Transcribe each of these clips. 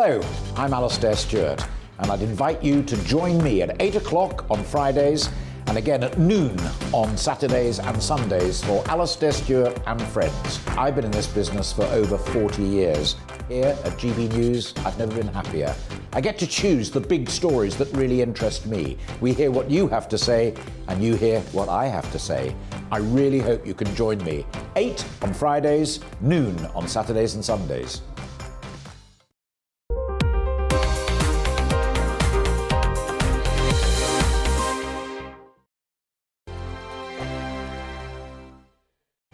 Hello, I'm Alastair Stewart, and I'd invite you to join me at 8 o'clock on Fridays and again at noon on Saturdays and Sundays for Alastair Stewart and Friends. I've been in this business for over 40 years. Here at GB News, I've never been happier. I get to choose the big stories that really interest me. We hear what you have to say, and you hear what I have to say. I really hope you can join me. 8 on Fridays, noon on Saturdays and Sundays.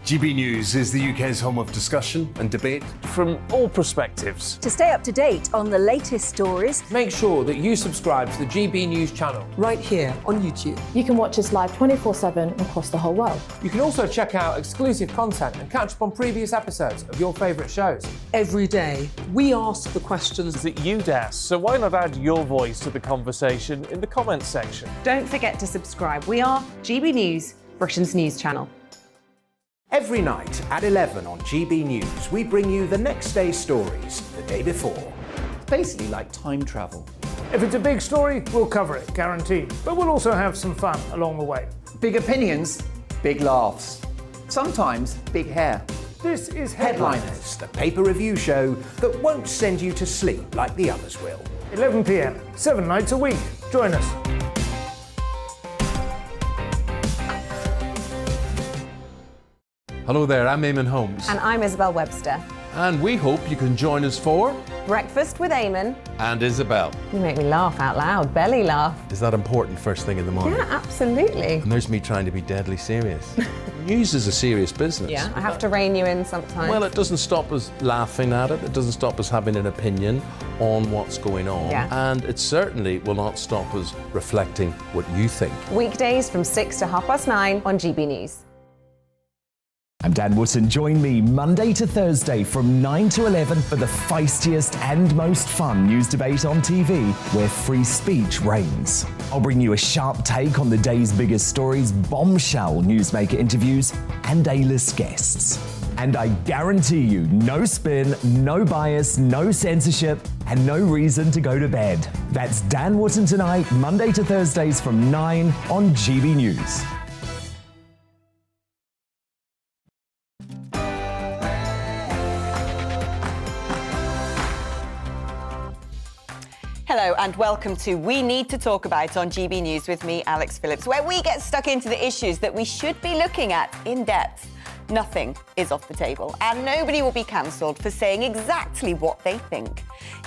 GB News is the UK's home of discussion and debate from all perspectives. To stay up to date on the latest stories, make sure that you subscribe to the GB News channel right here on YouTube. You can watch us live 24/7 across the whole world. You can also check out exclusive content and catch up on previous episodes of your favourite shows. Every day, we ask the questions that you'd ask, so why not add your voice to the conversation in the comments section? Don't forget to subscribe. We are GB News, Britain's news channel. Every night at 11 on GB News, we bring you the next day's stories the day before. It's basically like time travel. If it's a big story, we'll cover it, guaranteed. But we'll also have some fun along the way. Big opinions, big laughs. Sometimes big hair. This is Headliners, the paper review show that won't send you to sleep like the others will. 11 p.m, 7 nights a week. Join us. Hello there, I'm Eamon Holmes. And I'm Isabel Webster. And we hope you can join us for Breakfast with Eamon. And Isabel. You make me laugh out loud, belly laugh. Is that important first thing in the morning? Yeah, absolutely. And there's me trying to be deadly serious. News is a serious business. Yeah, I have to rein you in sometimes. Well, it doesn't stop us laughing at it. It doesn't stop us having an opinion on what's going on. Yeah. And it certainly will not stop us reflecting what you think. Weekdays from 6 to 9:30 on GB News. I'm Dan Wootton. Join me Monday to Thursday from 9 to 11 for the feistiest and most fun news debate on TV, where free speech reigns. I'll bring you a sharp take on the day's biggest stories, bombshell newsmaker interviews, and A-list guests. And I guarantee you, no spin, no bias, no censorship, and no reason to go to bed. That's Dan Wootton tonight, Monday to Thursdays from 9 on GB News. Hello and welcome to We Need to Talk About on GB News with me, Alex Phillips, where we get stuck into the issues that we should be looking at in depth. Nothing is off the table and nobody will be cancelled for saying exactly what they think.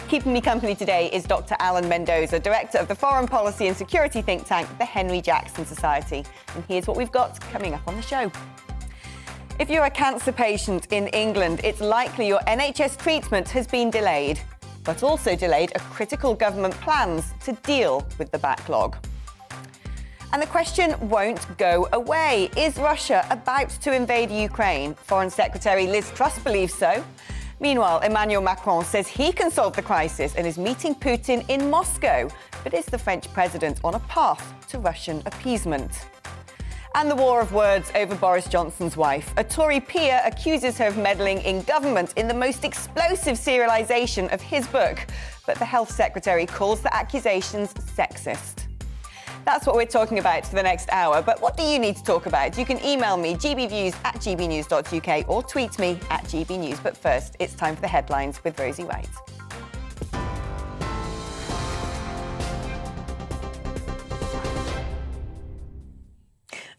Keeping me company today is Dr. Alan Mendoza, Director of the Foreign Policy and Security think tank, the Henry Jackson Society. And here's what we've got coming up on the show. If you're a cancer patient in England, it's likely your NHS treatment has been delayed, but also delayed a critical government plans to deal with the backlog. And the question won't go away. Is Russia about to invade Ukraine? Foreign Secretary Liz Truss believes so. Meanwhile, Emmanuel Macron says he can solve the crisis and is meeting Putin in Moscow. But is the French president on a path to Russian appeasement? And the war of words over Boris Johnson's wife. A Tory peer accuses her of meddling in government in the most explosive serialisation of his book. But the Health Secretary calls the accusations sexist. That's what we're talking about for the next hour. But what do you need to talk about? You can email me, gbviews@gbnews.uk, or tweet me @gbnews. But first, it's time for the headlines with Rosie White.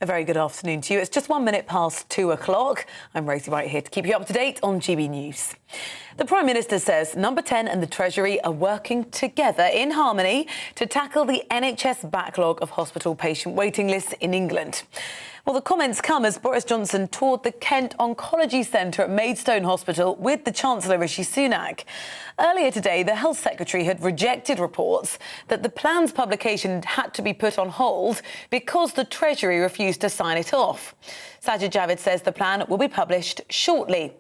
A very good afternoon to you. It's just 1 minute past 2 o'clock. I'm Rosie White here to keep you up to date on GB News. The Prime Minister says Number 10 and the Treasury are working together in harmony to tackle the NHS backlog of hospital patient waiting lists in England. Well, the comments come as Boris Johnson toured the Kent Oncology Centre at Maidstone Hospital with the Chancellor Rishi Sunak. Earlier today, the Health Secretary had rejected reports that the plan's publication had to be put on hold because the Treasury refused to sign it off. Sajid Javid says the plan will be published shortly.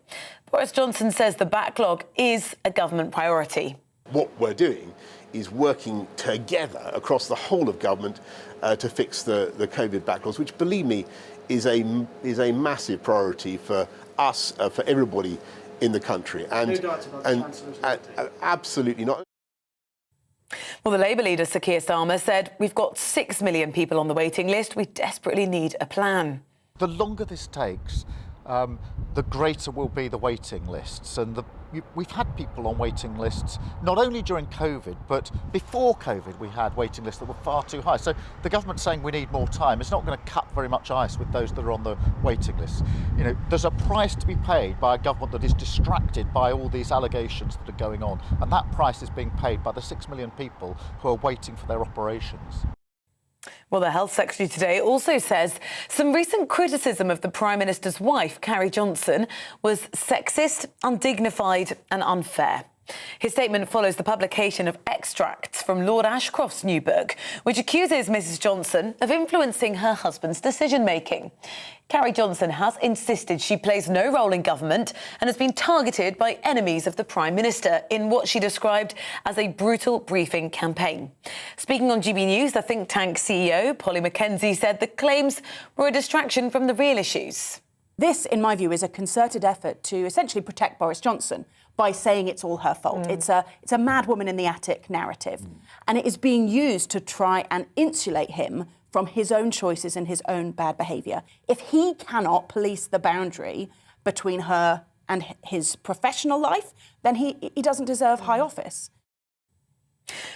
Boris Johnson says the backlog is a government priority. What we're doing is working together across the whole of government to fix the COVID backlogs, which, believe me, is a massive priority for us, for everybody in the country. And, No doubt about the Chancellor's absolutely not. Well, the Labour leader, Sir Keir Starmer, said, "We've got 6 million people on the waiting list. We desperately need a plan." The longer this takes, the greater will be the waiting lists. And we've had people on waiting lists, not only during COVID, but before COVID we had waiting lists that were far too high. So the government saying we need more time is not going to cut very much ice with those that are on the waiting list. You know, there's a price to be paid by a government that is distracted by all these allegations that are going on. And that price is being paid by the 6 million people who are waiting for their operations. Well, the Health Secretary today also says some recent criticism of the Prime Minister's wife, Carrie Johnson, was sexist, undignified and unfair. His statement follows the publication of extracts from Lord Ashcroft's new book, which accuses Mrs Johnson of influencing her husband's decision-making. Carrie Johnson has insisted she plays no role in government and has been targeted by enemies of the Prime Minister in what she described as a brutal briefing campaign. Speaking on GB News, the think tank CEO, Polly Mackenzie, said the claims were a distraction from the real issues. This, in my view, is a concerted effort to essentially protect Boris Johnson by saying it's all her fault. It's a mad woman in the attic narrative. And it is being used to try and insulate him from his own choices and his own bad behaviour. If he cannot police the boundary between her and his professional life, then he doesn't deserve high office.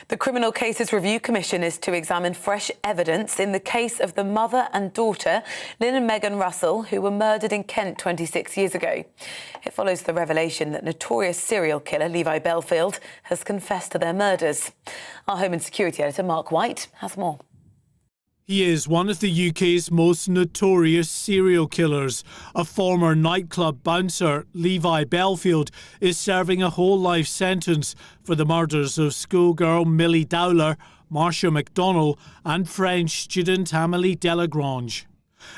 The Criminal Cases Review Commission is to examine fresh evidence in the case of the mother and daughter, Lynn and Megan Russell, who were murdered in Kent 26 years ago. It follows the revelation that notorious serial killer Levi Bellfield has confessed to their murders. Our Home and Security editor, Mark White, has more. He is one of the UK's most notorious serial killers. A former nightclub bouncer, Levi Bellfield, is serving a whole life sentence for the murders of schoolgirl Millie Dowler, Marcia McDonnell and French student Amélie Delagrange.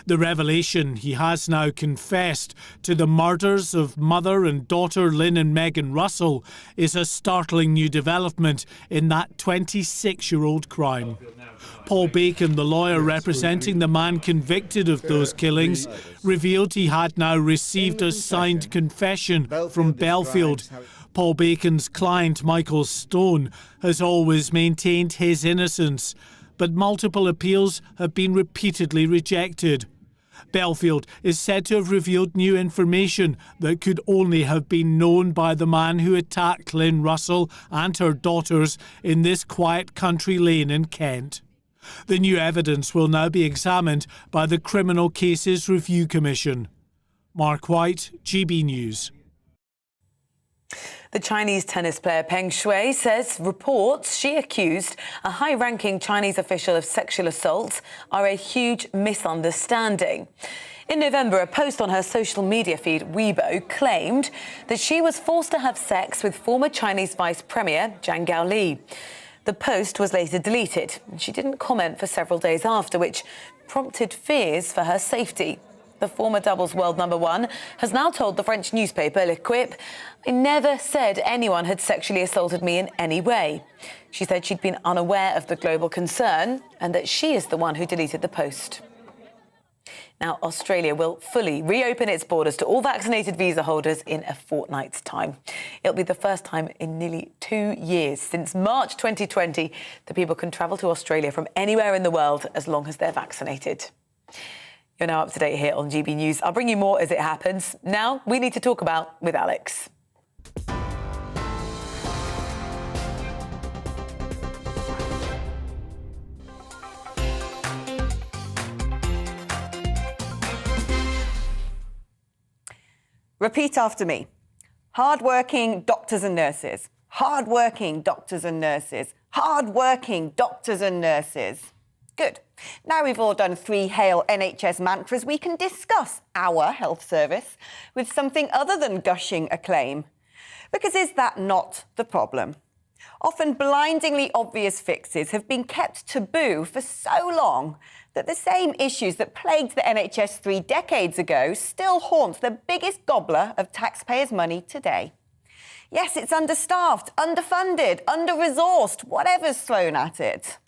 The revelation he has now confessed to the murders of mother and daughter Lynn and Megan Russell is a startling new development in that 26-year-old crime. Paul Bacon, the lawyer representing the man convicted of those killings, revealed he had now received a signed confession from Bellfield. Paul Bacon's client, Michael Stone, has always maintained his innocence, but multiple appeals have been repeatedly rejected. Bellfield is said to have revealed new information that could only have been known by the man who attacked Lynn Russell and her daughters in this quiet country lane in Kent. The new evidence will now be examined by the Criminal Cases Review Commission. Mark White, GB News. The Chinese tennis player Peng Shuai says reports she accused a high-ranking Chinese official of sexual assault are a huge misunderstanding. In November, a post on her social media feed, Weibo, claimed that she was forced to have sex with former Chinese Vice Premier Zhang Gaoli. The post was later deleted, and she didn't comment for several days after, which prompted fears for her safety. The former doubles world #1 has now told the French newspaper L'Equipe, "I never said anyone had sexually assaulted me in any way." She said she'd been unaware of the global concern and that she is the one who deleted the post. Now, Australia will fully reopen its borders to all vaccinated visa holders in a fortnight's time. It'll be the first time in nearly 2 years, since March 2020, that people can travel to Australia from anywhere in the world as long as they're vaccinated. You're now up to date here on GB News. I'll bring you more as it happens. Now, we need to talk about with Alex. Repeat after me. Hard-working doctors and nurses. Hard-working doctors and nurses. Hard-working doctors and nurses. Good. Now we've all done 3 Hail NHS mantras, we can discuss our health service with something other than gushing acclaim. Because is that not the problem? Often blindingly obvious fixes have been kept taboo for so long that the same issues that plagued the NHS 3 decades ago still haunt the biggest gobbler of taxpayers' money today. Yes, it's understaffed, underfunded, under-resourced, whatever's thrown at it.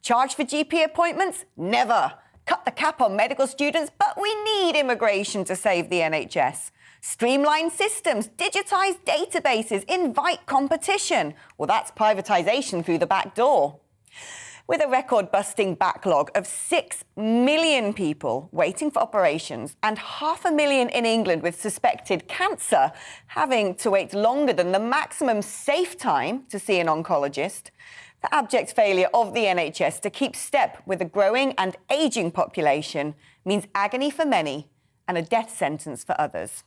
Charge for GP appointments? Never. Cut the cap on medical students, but we need immigration to save the NHS. Streamline systems, digitise databases, invite competition. Well, that's privatisation through the back door. With a record-busting backlog of 6 million people waiting for operations and 500,000 in England with suspected cancer having to wait longer than the maximum safe time to see an oncologist, the abject failure of the NHS to keep step with a growing and ageing population means agony for many and a death sentence for others.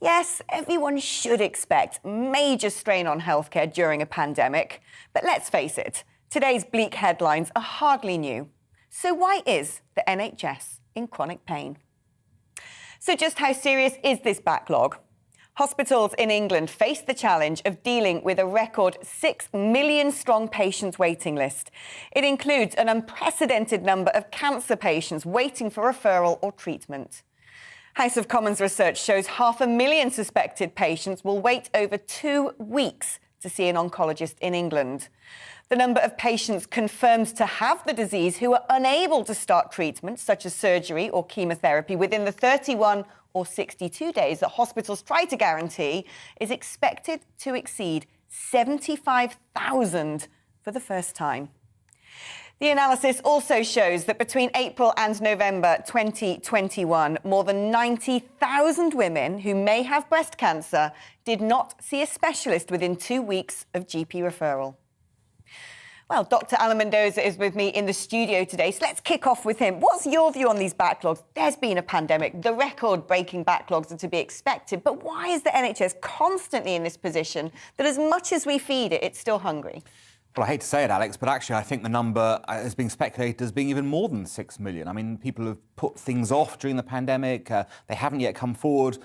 Yes, everyone should expect major strain on healthcare during a pandemic, but let's face it, today's bleak headlines are hardly new. So why is the NHS in chronic pain? So just how serious is this backlog? Hospitals in England face the challenge of dealing with a record 6 million strong patients waiting list. It includes an unprecedented number of cancer patients waiting for referral or treatment. House of Commons research shows 500,000 suspected patients will wait over 2 weeks to see an oncologist in England. The number of patients confirmed to have the disease who are unable to start treatment, such as surgery or chemotherapy, within the 31 or 62 days that hospitals try to guarantee, is expected to exceed 75,000 for the first time. The analysis also shows that between April and November 2021, more than 90,000 women who may have breast cancer did not see a specialist within 2 weeks of GP referral. Well, Dr. Alan Mendoza is with me in the studio today, so let's kick off with him. What's your view on these backlogs? There's been a pandemic. The record-breaking backlogs are to be expected, but why is the NHS constantly in this position that as much as we feed it, it's still hungry? Well, I hate to say it, Alex, but actually I think the number is being speculated as being even more than 6 million. I mean, people have put things off during the pandemic. They haven't yet come forward.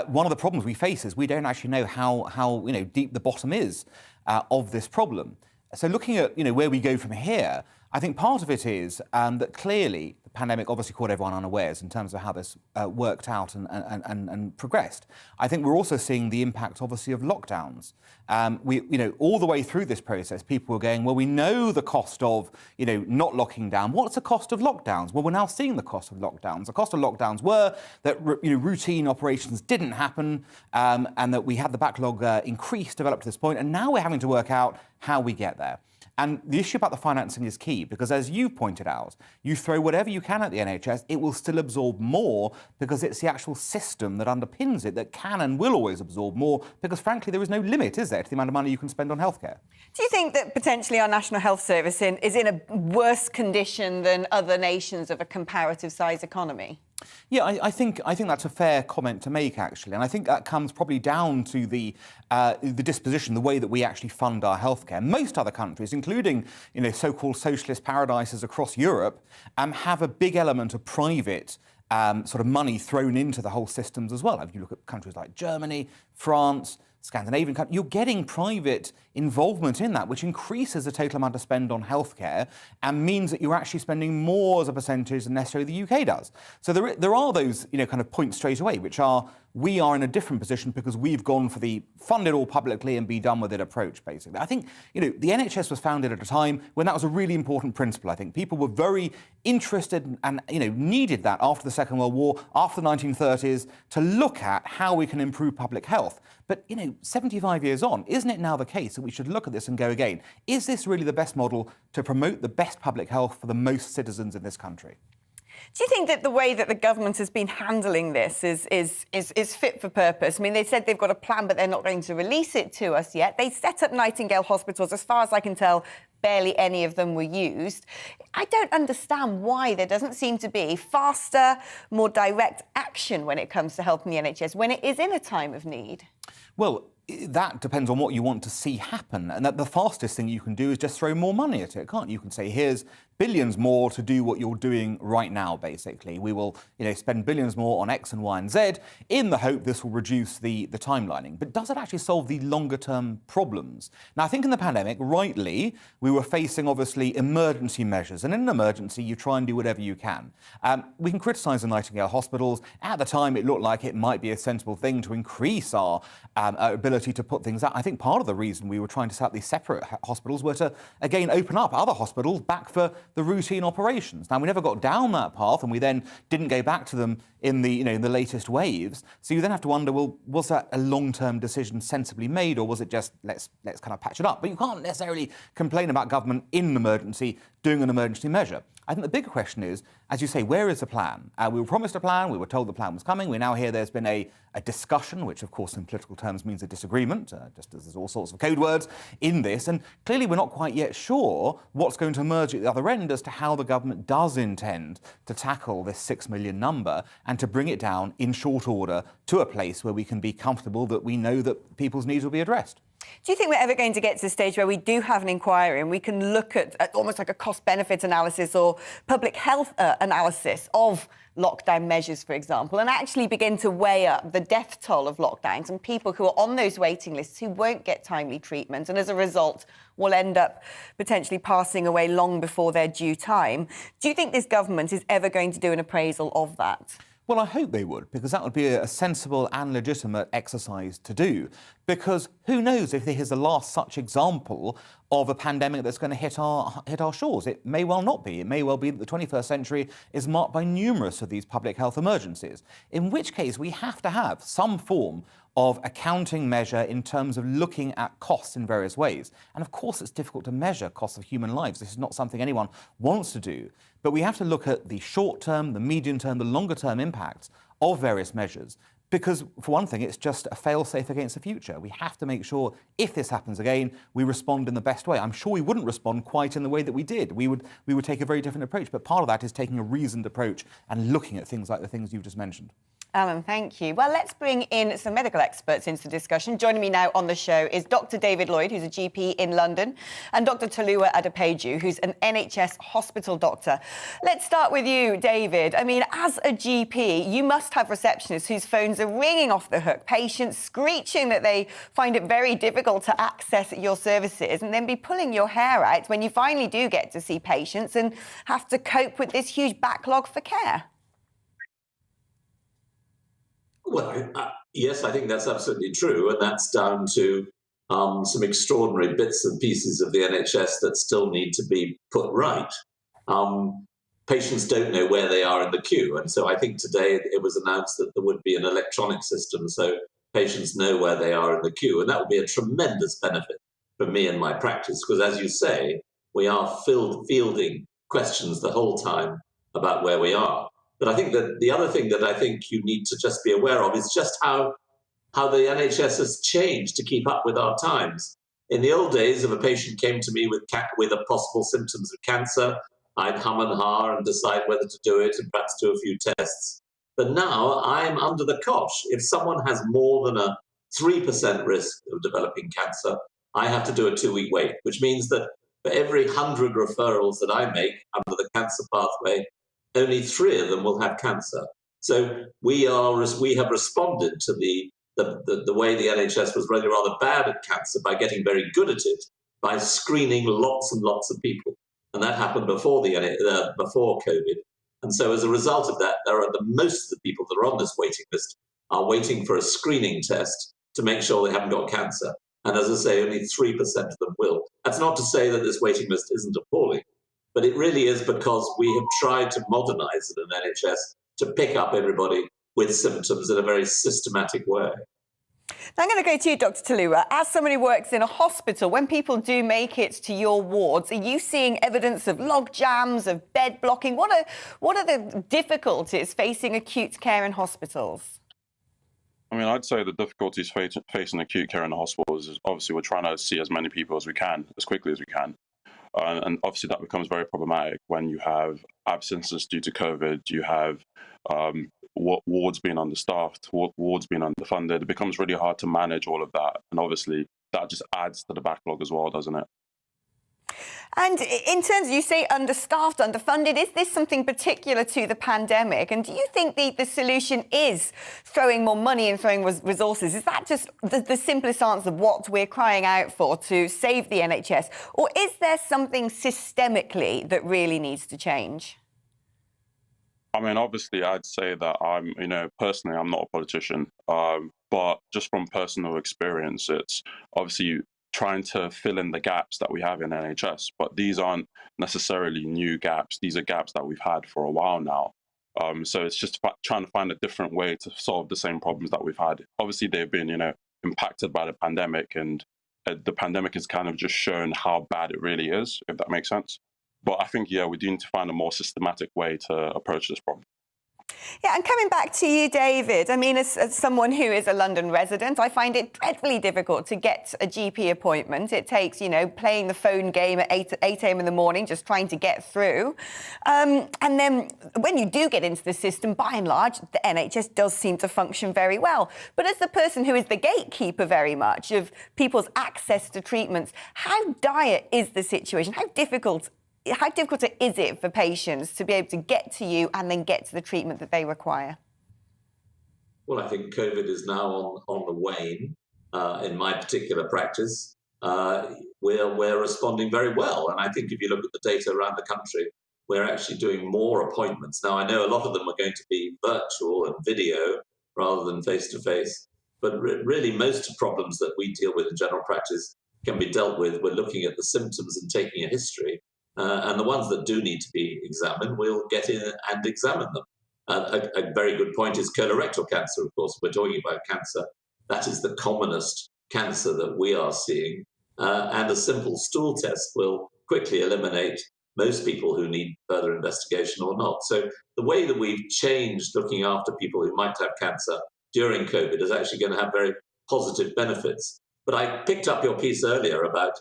One of the problems we face is we don't actually know how deep the bottom is of this problem. So looking at where we go from here, I think part of it is that clearly the pandemic obviously caught everyone unawares in terms of how this worked out and progressed. I think we're also seeing the impact, obviously, of lockdowns. All the way through this process, people were going, well, we know the cost of, not locking down. What's the cost of lockdowns? Well, we're now seeing the cost of lockdowns. The cost of lockdowns were that routine operations didn't happen and that we had the backlog increase, developed to this point, and now we're having to work out how we get there. And the issue about the financing is key because, as you pointed out, you throw whatever you can at the NHS, it will still absorb more because it's the actual system that underpins it that can and will always absorb more because, frankly, there is no limit, is there, to the amount of money you can spend on healthcare? Do you think that potentially our National Health Service is in a worse condition than other nations of a comparative size economy? Yeah, I think that's a fair comment to make, actually, and I think that comes probably down to the disposition, the way that we actually fund our healthcare. Most other countries, including so-called socialist paradises across Europe, have a big element of private sort of money thrown into the whole systems as well. If you look at countries like Germany, France, Scandinavian countries, you're getting private involvement in that, which increases the total amount of spend on healthcare and means that you're actually spending more as a percentage than necessarily the UK does. So there are those kind of points straight away, which are we are in a different position because we've gone for the fund it all publicly and be done with it approach, basically. I think the NHS was founded at a time when that was a really important principle. I think people were very interested and needed that after the Second World War, after the 1930s, to look at how we can improve public health. But 75 years on, isn't it now the case that we should look at this and go again, is this really the best model to promote the best public health for the most citizens in this country? Do you think that the way that the government has been handling this is fit for purpose? I mean, they said they've got a plan, but they're not going to release it to us yet. They set up Nightingale hospitals. As far as I can tell, barely any of them were used. I don't understand why there doesn't seem to be faster, more direct action when it comes to helping the NHS when it is in a time of need. Well, that depends on what you want to see happen. And that the fastest thing you can do is just throw more money at it, can't you? You can say, here's billions more to do what you're doing right now, basically. We will spend billions more on X and Y and Z in the hope this will reduce the timelining. But does it actually solve the longer-term problems? Now, I think in the pandemic, rightly, we were facing, obviously, emergency measures. And in an emergency, you try and do whatever you can. We can criticise the Nightingale hospitals. At the time, it looked like it might be a sensible thing to increase our ability ability to put things out. I think part of the reason we were trying to set up these separate hospitals were to, again, open up other hospitals back for the routine operations. Now, we never got down that path, and we then didn't go back to them in the, in the latest waves. So you then have to wonder, well, was that a long-term decision sensibly made, or was it just let's kind of patch it up? But you can't necessarily complain about government in an emergency doing an emergency measure. I think the bigger question is, as you say, where is the plan? We were promised a plan, we were told the plan was coming, we now hear there's been a discussion, which of course in political terms means a disagreement, just as there's all sorts of code words in this, and clearly we're not quite yet sure what's going to emerge at the other end as to how the government does intend to tackle this 6 million number and to bring it down in short order to a place where we can be comfortable that we know that people's needs will be addressed. Do you think we're ever going to get to the stage where we do have an inquiry and we can look at almost like a cost-benefit analysis or public health analysis of lockdown measures, for example, and actually begin to weigh up the death toll of lockdowns and people who are on those waiting lists who won't get timely treatment and as a result will end up potentially passing away long before their due time? Do you think this government is ever going to do an appraisal of that? Well, I hope they would, because that would be a sensible and legitimate exercise to do. Because who knows if this is the last such example of a pandemic that's going to hit our shores. It may well not be. It may well be that the 21st century is marked by numerous of these public health emergencies, in which case we have to have some form of accounting measure in terms of looking at costs in various ways. And of course, it's difficult to measure costs of human lives. This is not something anyone wants to do. But we have to look at the short term, the medium term, the longer term impacts of various measures. Because, for one thing, it's just a fail-safe against the future. We have to make sure, if this happens again, we respond in the best way. I'm sure we wouldn't respond quite in the way that we did. We would take a very different approach. But part of that is taking a reasoned approach and looking at things like the things you've just mentioned. Alan, thank you. Well, let's bring in some medical experts into the discussion. Joining me now on the show is Dr. David Lloyd, who's a GP in London, and Dr. Toluwa Adepeju, who's an NHS hospital doctor. Let's start with you, David. I mean, as a GP, you must have receptionists whose phones are ringing off the hook, patients screeching that they find it very difficult to access your services, and then be pulling your hair out when you finally do get to see patients and have to cope with this huge backlog for care. Well, yes, I think that's absolutely true, and that's down to some extraordinary bits and pieces of the NHS that still need to be put right. Patients don't know where they are in the queue, and so I think today it was announced that there would be an electronic system so patients know where they are in the queue, and that would be a tremendous benefit for me and my practice, because as you say, we are fielding questions the whole time about where we are. But I think that the other thing that I think you need to just be aware of is just how the NHS has changed to keep up with our times. In the old days, if a patient came to me with a possible symptoms of cancer, I'd hum and ha and decide whether to do it and perhaps do a few tests. But now I'm under the cosh. If someone has more than a 3% risk of developing cancer, I have to do a 2-week wait, which means that for every 100 referrals that I make under the cancer pathway, only 3 of them will have cancer. So we have responded to the way the NHS was really rather bad at cancer by getting very good at it, by screening lots and lots of people. And that happened before COVID. And so as a result of that, most of the people that are on this waiting list are waiting for a screening test to make sure they haven't got cancer. And as I say, only 3% of them will. That's not to say that this waiting list isn't appalling, but it really is because we have tried to modernise it in NHS to pick up everybody with symptoms in a very systematic way. Now, I'm going to go to you, Dr. Toluwa. As someone who works in a hospital, when people do make it to your wards, are you seeing evidence of log jams, of bed blocking? What are the difficulties facing acute care in hospitals? I mean, I'd say the difficulties facing acute care in the hospitals is obviously we're trying to see as many people as we can, as quickly as we can. And obviously that becomes very problematic when you have absences due to COVID, you have wards being understaffed, wards being underfunded. It becomes really hard to manage all of that. And obviously that just adds to the backlog as well, doesn't it? And in terms, you say understaffed, underfunded, is this something particular to the pandemic? And do you think the solution is throwing more money and throwing resources? Is that just the simplest answer of what we're crying out for to save the NHS? Or is there something systemically that really needs to change? I mean, obviously, I'd say that personally, I'm not a politician, but just from personal experience, it's obviously trying to fill in the gaps that we have in NHS. But these aren't necessarily new gaps. These are gaps that we've had for a while now. So it's just trying to find a different way to solve the same problems that we've had. Obviously, they've been, impacted by the pandemic, and the pandemic has kind of just shown how bad it really is, if that makes sense. But I think, we do need to find a more systematic way to approach this problem. Yeah, and coming back to you, David, I mean, as someone who is a London resident, I find it dreadfully difficult to get a GP appointment. It takes, playing the phone game at 8 a.m. in the morning, just trying to get through. And then when you do get into the system, by and large, the NHS does seem to function very well. But as the person who is the gatekeeper very much of people's access to treatments, how dire is the situation? How difficult is it for patients to be able to get to you and then get to the treatment that they require? Well, I think COVID is now on the wane. In my particular practice, we're responding very well. And I think if you look at the data around the country, we're actually doing more appointments. Now, I know a lot of them are going to be virtual and video rather than face-to-face. But really, most problems that we deal with in general practice can be dealt with. We're looking at the symptoms and taking a history. And the ones that do need to be examined, we'll get in and examine them. A very good point is colorectal cancer, of course. We're talking about cancer. That is the commonest cancer that we are seeing. And a simple stool test will quickly eliminate most people who need further investigation or not. So the way that we've changed looking after people who might have cancer during COVID is actually going to have very positive benefits. But I picked up your piece earlier about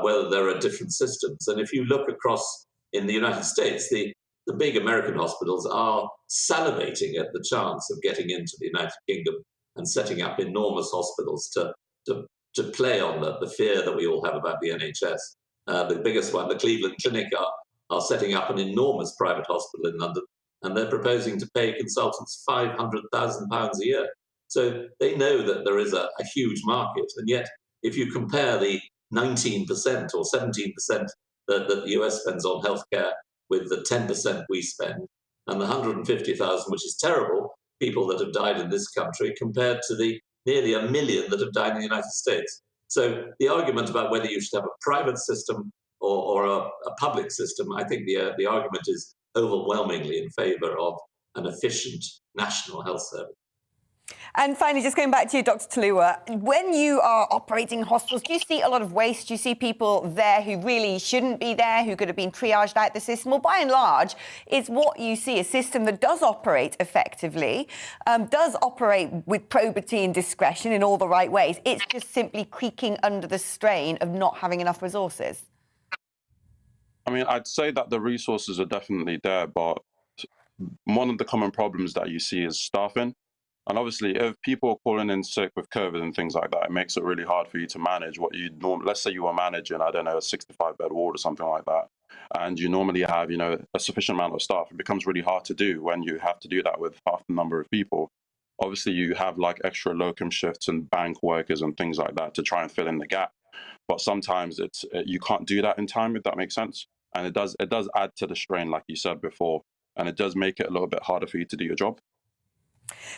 whether there are different systems. And if you look across in the United States, the big American hospitals are salivating at the chance of getting into the United Kingdom and setting up enormous hospitals to play on the fear that we all have about the NHS. The biggest one, the Cleveland Clinic, are setting up an enormous private hospital in London, and they're proposing to pay consultants £500,000 a year. So they know that there is a huge market. And yet, if you compare the 19% or 17% that the US spends on healthcare with the 10% we spend, and the 150,000, which is terrible, people that have died in this country compared to the nearly 1 million that have died in the United States. So the argument about whether you should have a private system or a public system, I think the argument is overwhelmingly in favour of an efficient national health service. And finally, just going back to you, Dr. Talua, when you are operating hospitals, do you see a lot of waste? Do you see people there who really shouldn't be there, who could have been triaged out the system? Or by and large, is what you see a system that does operate effectively, does operate with probity and discretion in all the right ways? It's just simply creaking under the strain of not having enough resources? I mean, I'd say that the resources are definitely there, but one of the common problems that you see is staffing. And obviously, if people are calling in sick with COVID and things like that, it makes it really hard for you to manage what you normally, let's say you were managing, I don't know, a 65-bed ward or something like that, and you normally have, a sufficient amount of staff. It becomes really hard to do when you have to do that with half the number of people. Obviously, you have like extra locum shifts and bank workers and things like that to try and fill in the gap. But sometimes you can't do that in time, if that makes sense. And it does add to the strain, like you said before, and it does make it a little bit harder for you to do your job.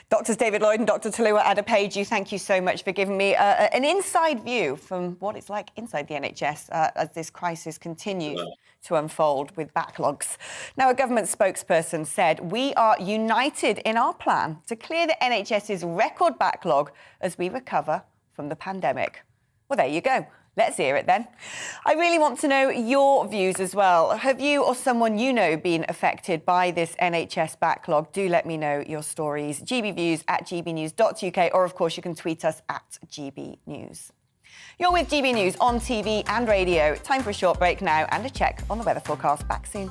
Doctors David Lloyd and Dr. Talua Adepeju, thank you so much for giving me an inside view from what it's like inside the NHS as this crisis continues to unfold with backlogs. Now, a government spokesperson said, "We are united in our plan to clear the NHS's record backlog as we recover from the pandemic." Well, there you go. Let's hear it then. I really want to know your views as well. Have you or someone you know been affected by this NHS backlog? Do let me know your stories. gbviews@gbnews.uk, or of course you can tweet us at GBNews. You're with GB News on TV and radio. Time for a short break now and a check on the weather forecast. Back soon.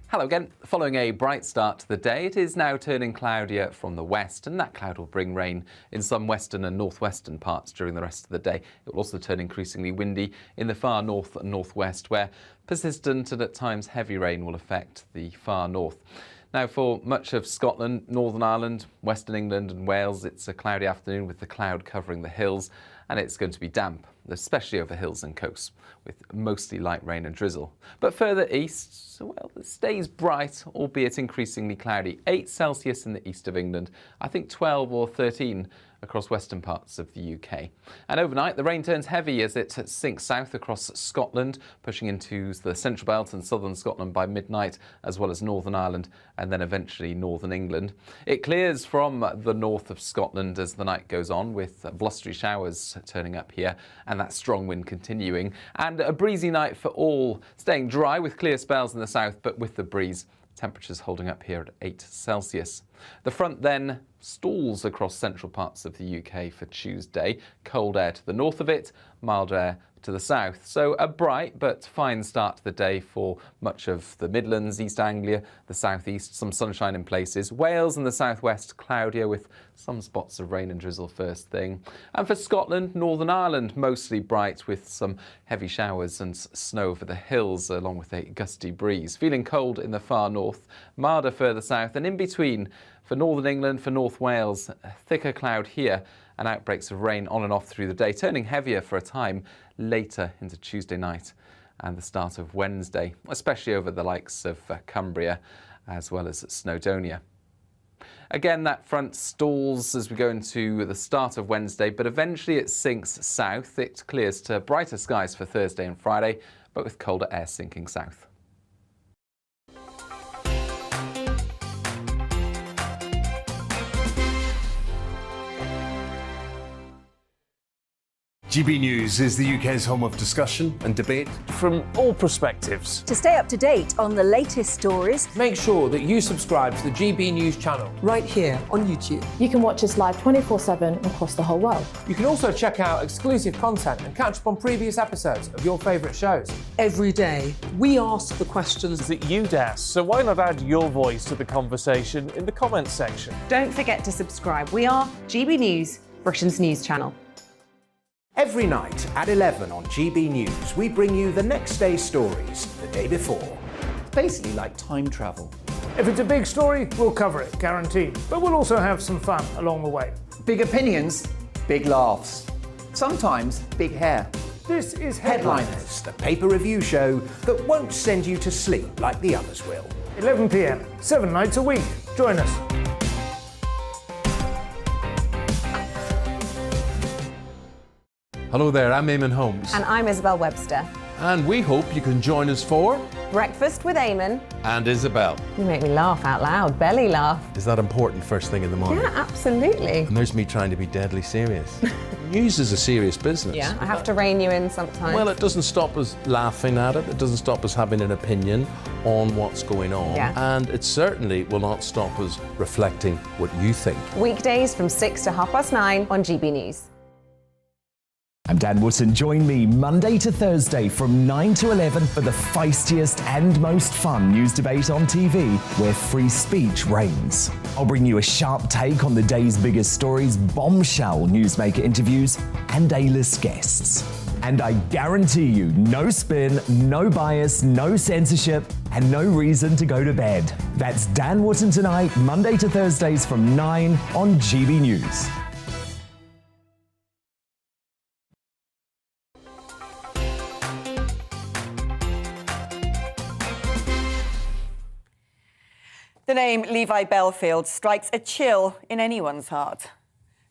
Hello again. Following a bright start to the day, it is now turning cloudier from the west, and that cloud will bring rain in some western and northwestern parts during the rest of the day. It will also turn increasingly windy in the far north and northwest, where persistent and at times heavy rain will affect the far north. Now, for much of Scotland, Northern Ireland, Western England and Wales, it's a cloudy afternoon with the cloud covering the hills, and it's going to be damp, especially over hills and coasts, with mostly light rain and drizzle. But further east, well, it stays bright, albeit increasingly cloudy. 8 Celsius in the east of England, I think 12 or 13 across western parts of the UK. And overnight, the rain turns heavy as it sinks south across Scotland, pushing into the central belt and southern Scotland by midnight, as well as Northern Ireland and then eventually northern England. It clears from the north of Scotland as the night goes on, with blustery showers turning up here and that strong wind continuing. And a breezy night for all, staying dry with clear spells in the south, but with the breeze. Temperatures holding up here at 8 Celsius. The front then stalls across central parts of the UK for Tuesday. Cold air to the north of it, mild air to the south. So a bright but fine start to the day for much of the Midlands, East Anglia, the southeast, some sunshine in places. Wales and the southwest cloudier with some spots of rain and drizzle first thing. And for Scotland, Northern Ireland, mostly bright with some heavy showers and snow over the hills along with a gusty breeze. Feeling cold in the far north, milder further south, and in between for Northern England, for North Wales, a thicker cloud here and outbreaks of rain on and off through the day, turning heavier for a time later into Tuesday night and the start of Wednesday, especially over the likes of Cumbria as well as Snowdonia. Again, that front stalls as we go into the start of Wednesday, but eventually it sinks south. It clears to brighter skies for Thursday and Friday, but with colder air sinking south. GB News is the UK's home of discussion and debate from all perspectives. To stay up to date on the latest stories, make sure that you subscribe to the GB News channel right here on YouTube. You can watch us live 24/7 across the whole world. You can also check out exclusive content and catch up on previous episodes of your favourite shows. Every day, we ask the questions that you'd ask, so why not add your voice to the conversation in the comments section? Don't forget to subscribe. We are GB News, Britain's news channel. Every night at 11 on GB News, we bring you the next day's stories the day before. Basically like time travel. If it's a big story, we'll cover it, guaranteed. But we'll also have some fun along the way. Big opinions, big laughs. Sometimes big hair. This is Headliners, the paper review show that won't send you to sleep like the others will. 11 p.m, 7 nights a week. Join us. Hello there, I'm Eamon Holmes. And I'm Isabel Webster. And we hope you can join us for Breakfast with Eamon and Isabel. You make me laugh out loud, belly laugh. Is that important first thing in the morning? Yeah, absolutely. And there's me trying to be deadly serious. News is a serious business. Yeah, I have to rein you in sometimes. Well, it doesn't stop us laughing at it. It doesn't stop us having an opinion on what's going on. Yeah. And it certainly will not stop us reflecting what you think. Weekdays from 6 to 9:30 on GB News. I'm Dan Wootton. Join me Monday to Thursday from 9 to 11 for the feistiest and most fun news debate on TV, where free speech reigns. I'll bring you a sharp take on the day's biggest stories, bombshell newsmaker interviews, and A-list guests. And I guarantee you, no spin, no bias, no censorship, and no reason to go to bed. That's Dan Wootton Tonight, Monday to Thursdays from 9 on GB News. The name Levi Bellfield strikes a chill in anyone's heart.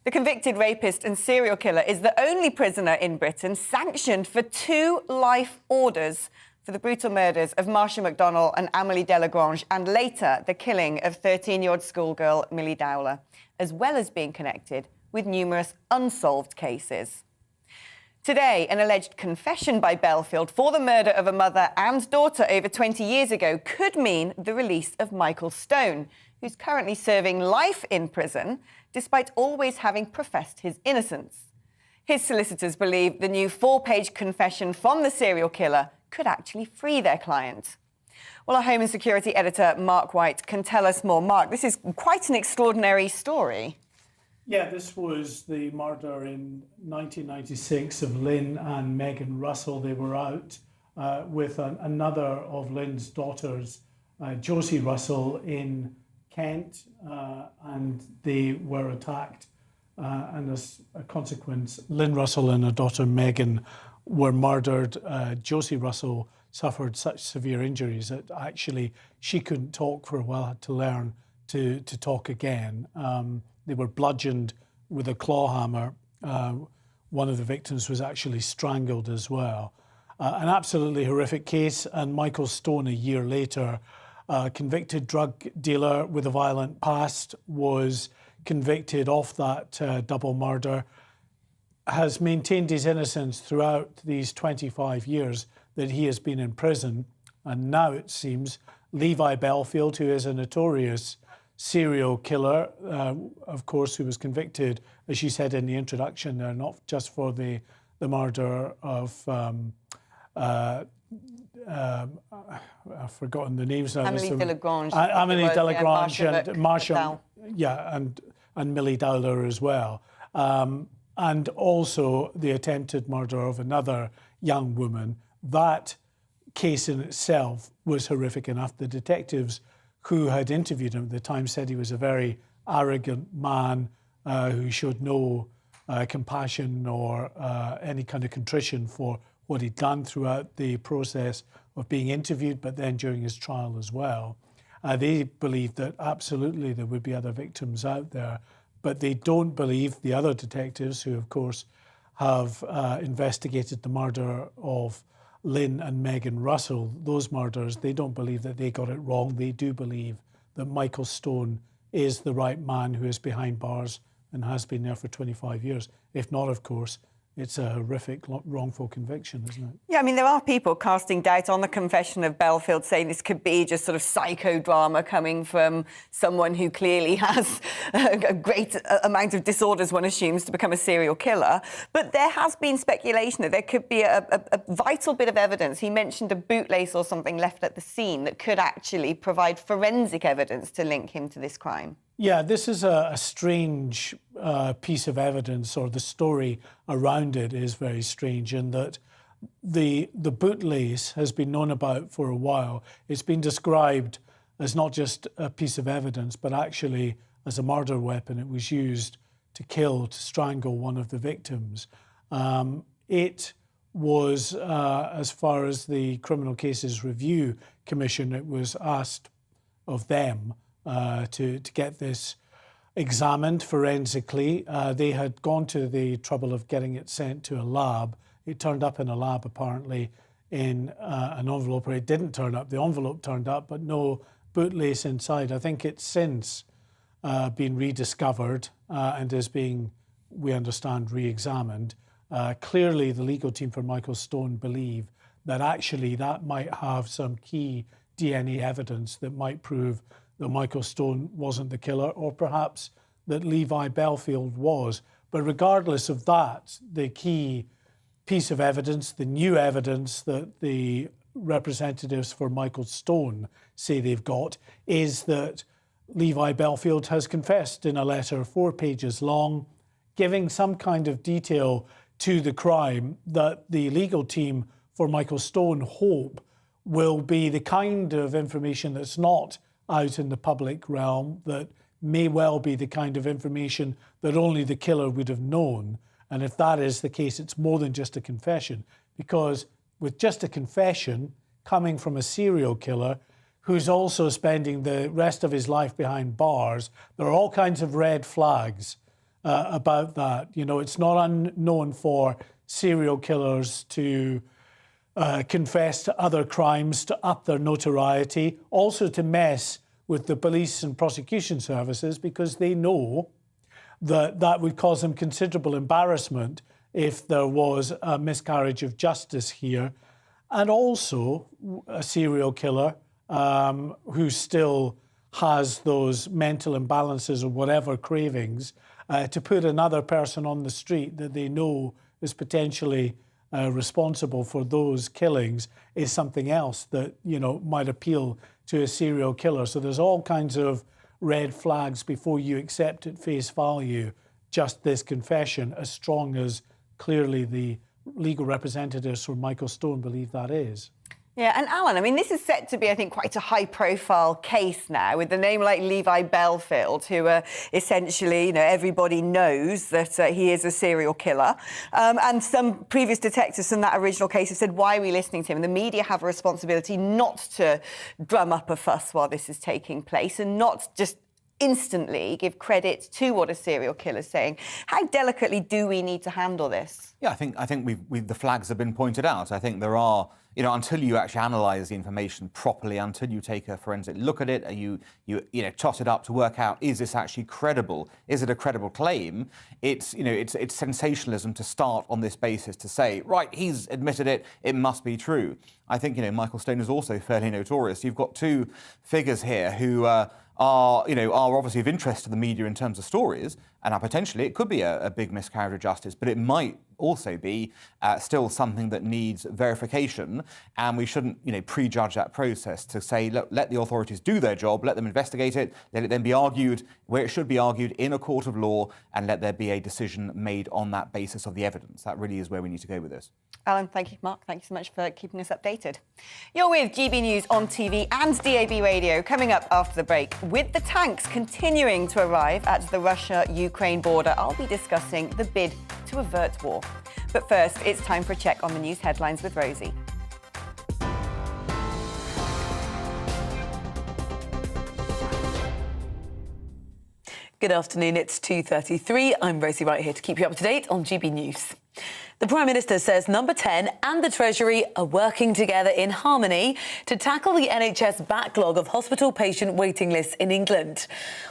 The convicted rapist and serial killer is the only prisoner in Britain sanctioned for 2 life orders for the brutal murders of Marsha McDonnell and Amélie Delagrange, and later the killing of 13-year-old schoolgirl Millie Dowler, as well as being connected with numerous unsolved cases. Today, an alleged confession by Bellfield for the murder of a mother and daughter over 20 years ago could mean the release of Michael Stone, who's currently serving life in prison, despite always having professed his innocence. His solicitors believe the new 4-page confession from the serial killer could actually free their client. Well, our Home and Security editor, Mark White, can tell us more. Mark, this is quite an extraordinary story. Yeah, this was the murder in 1996 of Lynn and Megan Russell. They were out with another of Lynn's daughters, Josie Russell, in Kent, and they were attacked and as a consequence, Lynn Russell and her daughter Megan were murdered. Josie Russell suffered such severe injuries that actually she couldn't talk for a while, had to learn to talk again. They were bludgeoned with a claw hammer. One of the victims was actually strangled as well. An absolutely horrific case, and Michael Stone, a year later, a convicted drug dealer with a violent past, was convicted of that double murder, has maintained his innocence throughout these 25 years that he has been in prison. And now it seems Levi Bellfield, who is a notorious serial killer, of course, who was convicted, as you said in the introduction, not just for the murder of I've forgotten the names now. Amélie Delagrange. Amélie Delagrange and Marshall. And Millie Dowler as well. And also the attempted murder of another young woman. That case in itself was horrific enough. The detectives who had interviewed him at the time said he was a very arrogant man who showed no compassion or any kind of contrition for what he'd done throughout the process of being interviewed, but then during his trial as well. They believe that absolutely there would be other victims out there, but they don't believe the other detectives who, of course, have investigated the murder of Lynn and Megan Russell, those murders. They don't believe that they got it wrong. They do believe that Michael Stone is the right man who is behind bars and has been there for 25 years. If not, of course, it's a horrific wrongful conviction, isn't it? Yeah, I mean, there are people casting doubt on the confession of Bellfield, saying this could be just sort of psychodrama coming from someone who clearly has a great amount of disorders, one assumes, to become a serial killer. But there has been speculation that there could be a vital bit of evidence. He mentioned a bootlace or something left at the scene that could actually provide forensic evidence to link him to this crime. Yeah, this is a strange piece of evidence, or the story around it is very strange, in that the bootlace has been known about for a while. It's been described as not just a piece of evidence, but actually as a murder weapon. It was used to kill, to strangle one of the victims. It was, as far as the Criminal Cases Review Commission, it was asked of them to get this examined forensically. They had gone to the trouble of getting it sent to a lab. It turned up in a lab, apparently, in an envelope, or it didn't turn up. The envelope turned up, but no bootlace inside. I think it's since been rediscovered and is being, we understand, re-examined. Clearly, the legal team for Michael Stone believe that actually that might have some key DNA evidence that might prove that Michael Stone wasn't the killer, or perhaps that Levi Bellfield was. But regardless of that, the key piece of evidence, the new evidence that the representatives for Michael Stone say they've got, is that Levi Bellfield has confessed in a letter 4 pages long, giving some kind of detail to the crime that the legal team for Michael Stone hope will be the kind of information that's not out in the public realm, that may well be the kind of information that only the killer would have known. And if that is the case, it's more than just a confession, because with just a confession coming from a serial killer who's also spending the rest of his life behind bars, there are all kinds of red flags about that. You know, it's not unknown for serial killers to confess to other crimes to up their notoriety, also to mess with the police and prosecution services, because they know that that would cause them considerable embarrassment if there was a miscarriage of justice here. And also a serial killer who still has those mental imbalances or whatever cravings, to put another person on the street that they know is potentially responsible for those killings is something else that, you know, might appeal to a serial killer. So there's all kinds of red flags before you accept at face value just this confession, as strong as clearly the legal representatives for Michael Stone believe that is. Yeah, and Alan, I mean, this is set to be, I think, quite a high-profile case now with a name like Levi Bellfield, who essentially, everybody knows that he is a serial killer. And some previous detectives from that original case have said, why are we listening to him? And the media have a responsibility not to drum up a fuss while this is taking place and not just instantly give credit to what a serial killer is saying. How delicately do we need to handle this? Yeah, I think the flags have been pointed out. I think there are, until you actually analyse the information properly, until you take a forensic look at it, you tot it up to work out, is this actually credible? Is it a credible claim? It's sensationalism to start on this basis to say, right, he's admitted it, it must be true. I think, Michael Stone is also fairly notorious. You've got two figures here who are obviously of interest to the media in terms of stories, and potentially it could be a big miscarriage of justice, but it might also be still something that needs verification, and we shouldn't, prejudge that process to say, look, let the authorities do their job, let them investigate it, let it then be argued where it should be argued in a court of law, and let there be a decision made on that basis of the evidence. That really is where we need to go with this. Alan, thank you. Mark, thank you so much for keeping us updated. You're with GB News on TV and DAB radio. Coming up after the break, with the tanks continuing to arrive at the Russia-Ukraine border, I'll be discussing the bid to avert war. But first, it's time for a check on the news headlines with Rosie. Good afternoon, it's 2:33. I'm Rosie right here to keep you up to date on GB News. The Prime Minister says Number 10 and the Treasury are working together in harmony to tackle the NHS backlog of hospital patient waiting lists in England.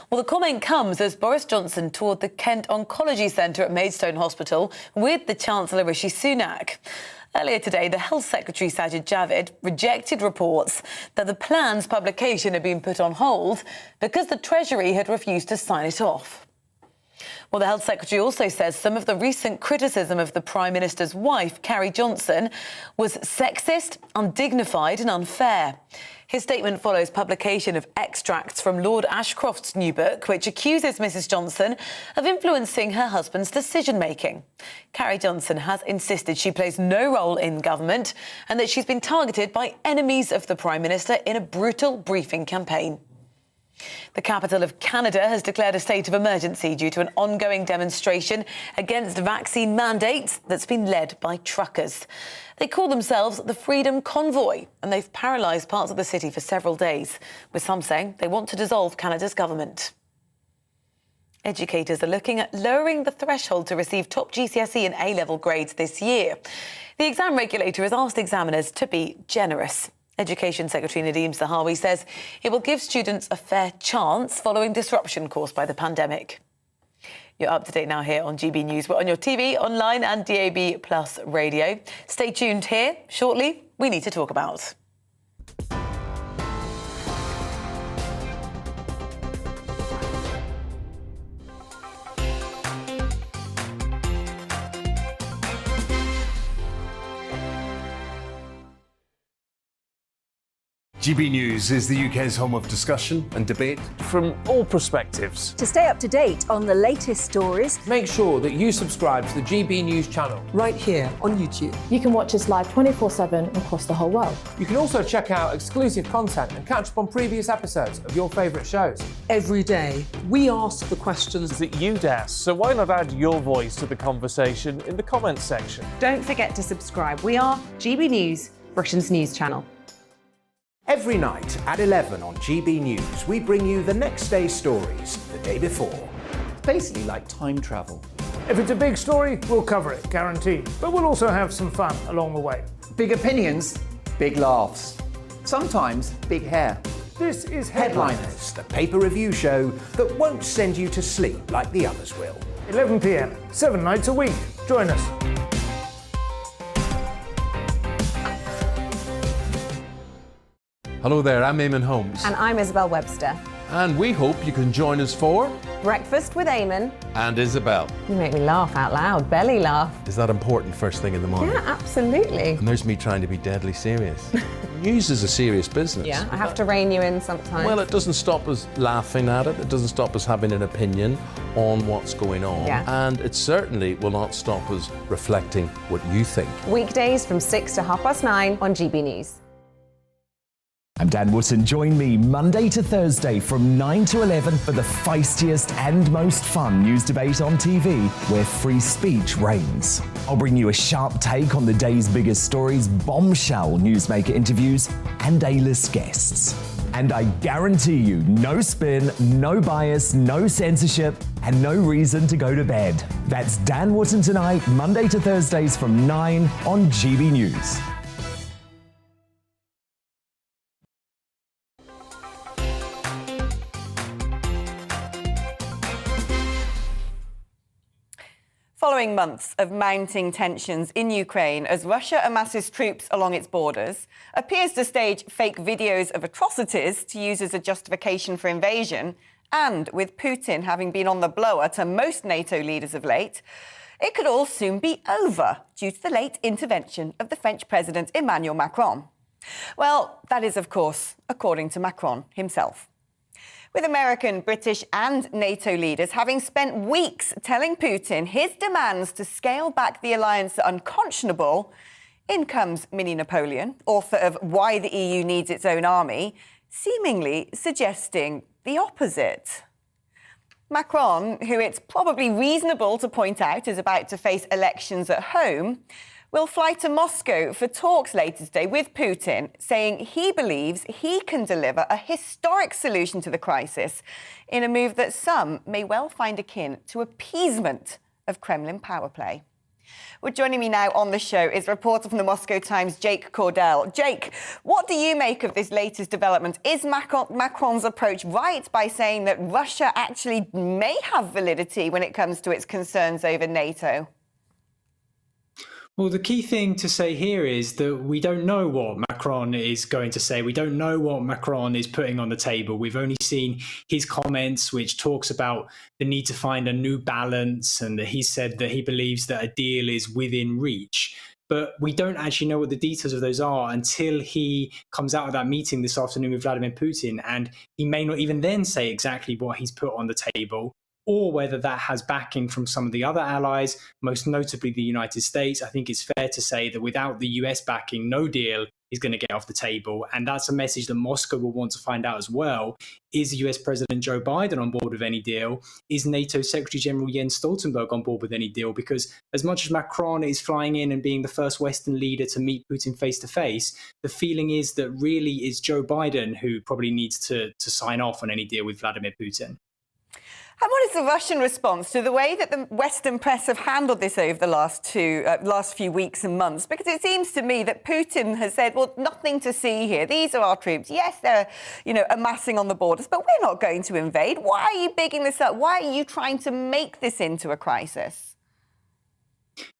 Well, the comment comes as Boris Johnson toured the Kent Oncology Centre at Maidstone Hospital with the Chancellor Rishi Sunak. Earlier today, the Health Secretary Sajid Javid rejected reports that the plan's publication had been put on hold because the Treasury had refused to sign it off. Well, the Health Secretary also says some of the recent criticism of the Prime Minister's wife, Carrie Johnson, was sexist, undignified and unfair. His statement follows publication of extracts from Lord Ashcroft's new book, which accuses Mrs Johnson of influencing her husband's decision-making. Carrie Johnson has insisted she plays no role in government and that she's been targeted by enemies of the Prime Minister in a brutal briefing campaign. The capital of Canada has declared a state of emergency due to an ongoing demonstration against vaccine mandates that's been led by truckers. They call themselves the Freedom Convoy, and they've paralysed parts of the city for several days, with some saying they want to dissolve Canada's government. Educators are looking at lowering the threshold to receive top GCSE and A-level grades this year. The exam regulator has asked examiners to be generous. Education Secretary Nadeem Zahawi says it will give students a fair chance following disruption caused by the pandemic. You're up to date now here on GB News. We're on your TV, online and DAB Plus radio. Stay tuned here. Shortly, we need to talk about. GB News is the UK's home of discussion and debate from all perspectives. To stay up to date on the latest stories, make sure that you subscribe to the GB News channel right here on YouTube. You can watch us live 24/7 across the whole world. You can also check out exclusive content and catch up on previous episodes of your favourite shows. Every day, we ask the questions that you'd ask, so why not add your voice to the conversation in the comments section? Don't forget to subscribe. We are GB News, Britain's news channel. Every night at 11 on GB News, we bring you the next day's stories the day before. It's basically like time travel. If it's a big story, we'll cover it, guaranteed. But we'll also have some fun along the way. Big opinions, big laughs. Sometimes big hair. This is Headliners, the paper review show that won't send you to sleep like the others will. 11 p.m, 7 nights a week. Join us. Hello there, I'm Eamon Holmes. And I'm Isabel Webster. And we hope you can join us for Breakfast with Eamon and Isabel. You make me laugh out loud, belly laugh. Is that important first thing in the morning? Yeah, absolutely. And there's me trying to be deadly serious. News is a serious business. Yeah, I have to rein you in sometimes. Well, it doesn't stop us laughing at it. It doesn't stop us having an opinion on what's going on. Yeah. And it certainly will not stop us reflecting what you think. Weekdays from 6 to 9:30 on GB News. I'm Dan Wootton. Join me Monday to Thursday from 9 to 11 for the feistiest and most fun news debate on TV, where free speech reigns. I'll bring you a sharp take on the day's biggest stories, bombshell newsmaker interviews, and A-list guests. And I guarantee you, no spin, no bias, no censorship, and no reason to go to bed. That's Dan Wootton tonight, Monday to Thursdays from 9 on GB News. Following months of mounting tensions in Ukraine as Russia amasses troops along its borders, appears to stage fake videos of atrocities to use as a justification for invasion, and with Putin having been on the blower to most NATO leaders of late, it could all soon be over due to the late intervention of the French President Emmanuel Macron. Well, that is, of course, according to Macron himself. With American, British and NATO leaders having spent weeks telling Putin his demands to scale back the alliance are unconscionable, in comes Mini Napoleon, author of Why the EU Needs Its Own Army, seemingly suggesting the opposite. Macron, who it's probably reasonable to point out is about to face elections at home, will fly to Moscow for talks later today with Putin, saying he believes he can deliver a historic solution to the crisis in a move that some may well find akin to appeasement of Kremlin power play. Well, joining me now on the show is reporter from the Moscow Times, Jake Cordell. Jake, what do you make of this latest development? Is Macron's approach right by saying that Russia actually may have validity when it comes to its concerns over NATO? Well, the key thing to say here is that we don't know what Macron is going to say. We don't know what Macron is putting on the table. We've only seen his comments, which talks about the need to find a new balance, and that he said that he believes that a deal is within reach. But we don't actually know what the details of those are until he comes out of that meeting this afternoon with Vladimir Putin. And he may not even then say exactly what he's put on the table, or whether that has backing from some of the other allies, most notably the United States. I think it's fair to say that without the US backing, no deal is going to get off the table. And that's a message that Moscow will want to find out as well. Is US President Joe Biden on board with any deal? Is NATO Secretary General Jens Stoltenberg on board with any deal? Because as much as Macron is flying in and being the first Western leader to meet Putin face to face, the feeling is that really it's Joe Biden who probably needs to sign off on any deal with Vladimir Putin. And what is the Russian response to the way that the Western press have handled this over the last few weeks and months? Because it seems to me that Putin has said, well, nothing to see here. These are our troops. Yes, they're, amassing on the borders, but we're not going to invade. Why are you bigging this up? Why are you trying to make this into a crisis?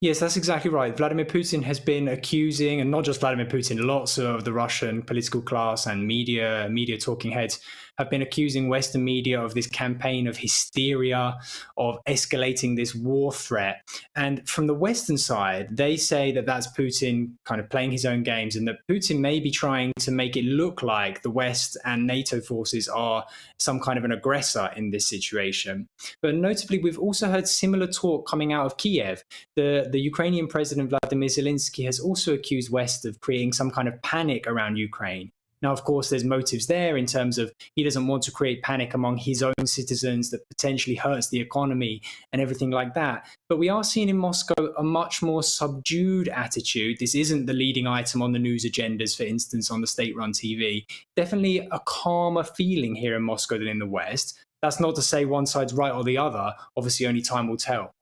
Yes, that's exactly right. Vladimir Putin has been accusing, and not just Vladimir Putin, lots of the Russian political class and media talking heads have been accusing Western media of this campaign of hysteria, of escalating this war threat. And from the Western side, they say that that's Putin kind of playing his own games, and that Putin may be trying to make it look like the West and NATO forces are some kind of an aggressor in this situation. But notably, we've also heard similar talk coming out of Kiev. The Ukrainian President Vladimir Zelensky has also accused West of creating some kind of panic around Ukraine. Now, of course, there's motives there in terms of he doesn't want to create panic among his own citizens that potentially hurts the economy and everything like that. But we are seeing in Moscow a much more subdued attitude. This isn't the leading item on the news agendas, for instance, on the state-run TV. Definitely a calmer feeling here in Moscow than in the West. That's not to say one side's right or the other. Obviously, only time will tell.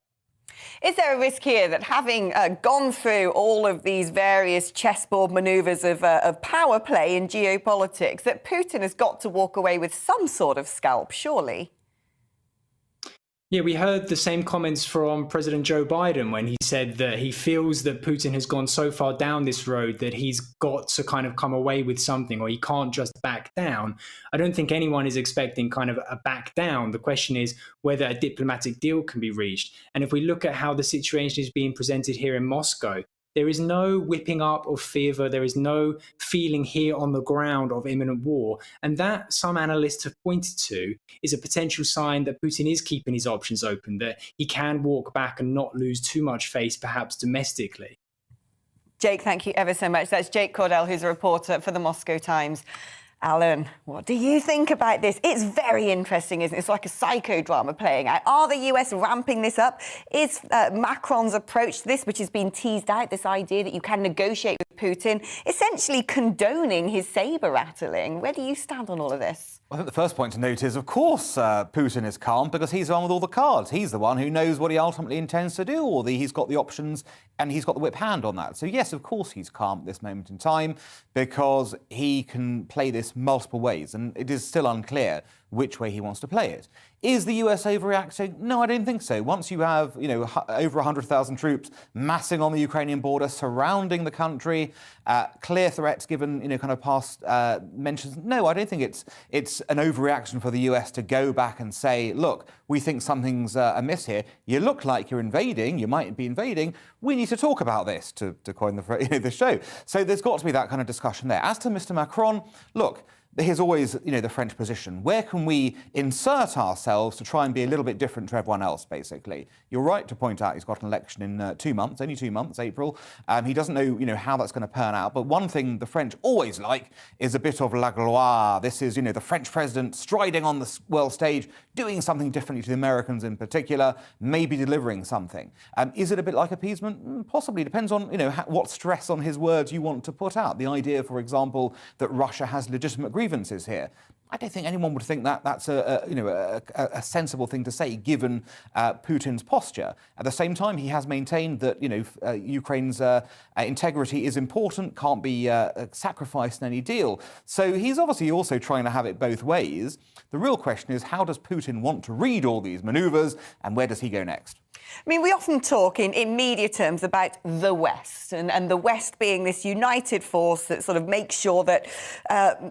Is there a risk here that having gone through all of these various chessboard manoeuvres of power play in geopolitics, that Putin has got to walk away with some sort of scalp, surely? Yeah, we heard the same comments from President Joe Biden when he said that he feels that Putin has gone so far down this road that he's got to kind of come away with something, or he can't just back down. I don't think anyone is expecting kind of a back down. The question is whether a diplomatic deal can be reached. And if we look at how the situation is being presented here in Moscow, there is no whipping up of fever. There is no feeling here on the ground of imminent war. And that, some analysts have pointed to, is a potential sign that Putin is keeping his options open, that he can walk back and not lose too much face, perhaps domestically. Jake, thank you ever so much. That's Jake Cordell, who's a reporter for the Moscow Times. Alan, what do you think about this? It's very interesting, isn't it? It's like a psychodrama playing out. Are the US ramping this up? Is Macron's approach to this, which has been teased out, this idea that you can negotiate with Putin, essentially condoning his sabre rattling? Where do you stand on all of this? I think the first point to note is, of course, Putin is calm because he's the one with all the cards. He's the one who knows what he ultimately intends to do, or he's got the options and he's got the whip hand on that. So, yes, of course he's calm at this moment in time because he can play this multiple ways, and it is still unclear which way he wants to play it. Is the US overreacting? No, I don't think so. Once you have, over 100,000 troops massing on the Ukrainian border, surrounding the country, clear threats given, kind of past mentions. No, I don't think it's an overreaction for the US to go back and say, look, we think something's amiss here. You look like you're invading. You might be invading. We need to talk about this, to coin the show. So there's got to be that kind of discussion there. As to Mr. Macron, look, here's always, the French position. Where can we insert ourselves to try and be a little bit different to everyone else, basically? You're right to point out he's got an election in 2 months, only 2 months, April. He doesn't know, how that's going to pan out. But one thing the French always like is a bit of la gloire. This is, the French president striding on the world stage, doing something differently to the Americans in particular, maybe delivering something. Is it a bit like appeasement? Possibly. Depends on, what stress on his words you want to put out. The idea, for example, that Russia has legitimate grievances here. I don't think anyone would think that that's a sensible thing to say, given Putin's posture. At the same time, he has maintained that Ukraine's integrity is important, can't be sacrificed in any deal. So he's obviously also trying to have it both ways. The real question is, how does Putin want to read all these manoeuvres, and where does he go next? I mean, we often talk in media terms about the West, and the West being this united force that sort of makes sure that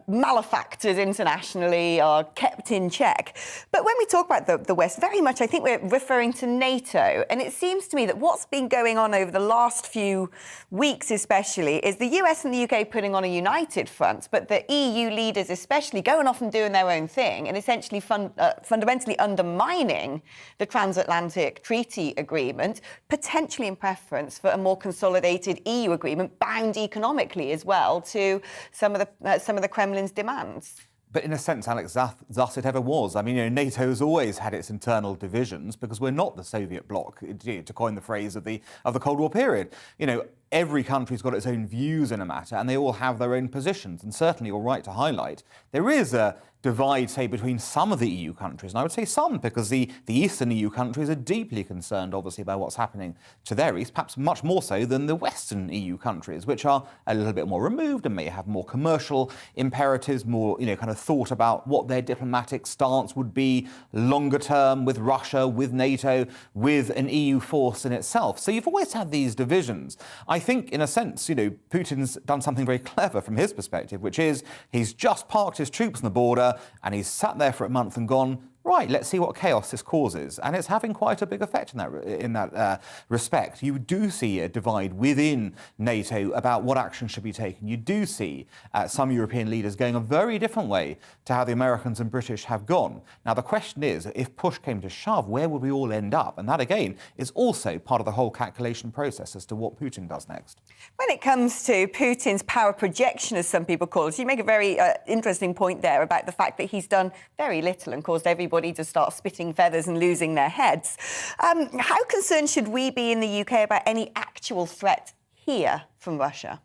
malefactors internationally are kept in check. But when we talk about the West, very much I think we're referring to NATO. And it seems to me that what's been going on over the last few weeks especially is the US and the UK putting on a united front, but the EU leaders especially going off and doing their own thing and essentially fundamentally undermining the transatlantic treaty agreement, potentially in preference for a more consolidated EU agreement bound economically as well to some of the Kremlin's demands. But in a sense, Alex, thus it ever was. I mean, NATO's always had its internal divisions because we're not the Soviet bloc, to coin the phrase of the Cold War period. Every country's got its own views in a matter, and they all have their own positions. And certainly, you're right to highlight, there is a divide, say, between some of the EU countries. And I would say some, because the Eastern EU countries are deeply concerned, obviously, by what's happening to their east, perhaps much more so than the Western EU countries, which are a little bit more removed and may have more commercial imperatives, more, kind of thought about what their diplomatic stance would be longer term with Russia, with NATO, with an EU force in itself. So you've always had these divisions. I think, in a sense, Putin's done something very clever from his perspective, which is he's just parked his troops on the border and he's sat there for a month and gone, right, let's see what chaos this causes. And it's having quite a big effect in that respect. You do see a divide within NATO about what action should be taken. You do see some European leaders going a very different way to how the Americans and British have gone. Now, the question is, if push came to shove, where would we all end up? And that, again, is also part of the whole calculation process as to what Putin does next. When it comes to Putin's power projection, as some people call it, you make a very interesting point there about the fact that he's done very little and caused everybody to start spitting feathers and losing their heads. How concerned should we be in the UK about any actual threat here from Russia?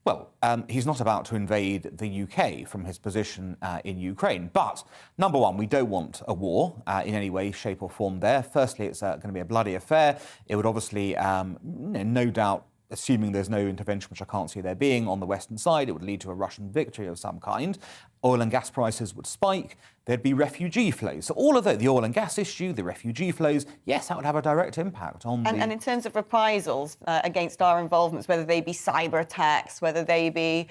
Well, he's not about to invade the UK from his position in Ukraine. But, number one, we don't want a war in any way, shape or form there. Firstly, it's going to be a bloody affair. It would obviously, no doubt, assuming there's no intervention, which I can't see there being, on the western side, it would lead to a Russian victory of some kind. Oil and gas prices would spike. There'd be refugee flows. So all of the oil and gas issue, the refugee flows, yes, that would have a direct impact on And in terms of reprisals against our involvements, whether they be cyber attacks, whether they be,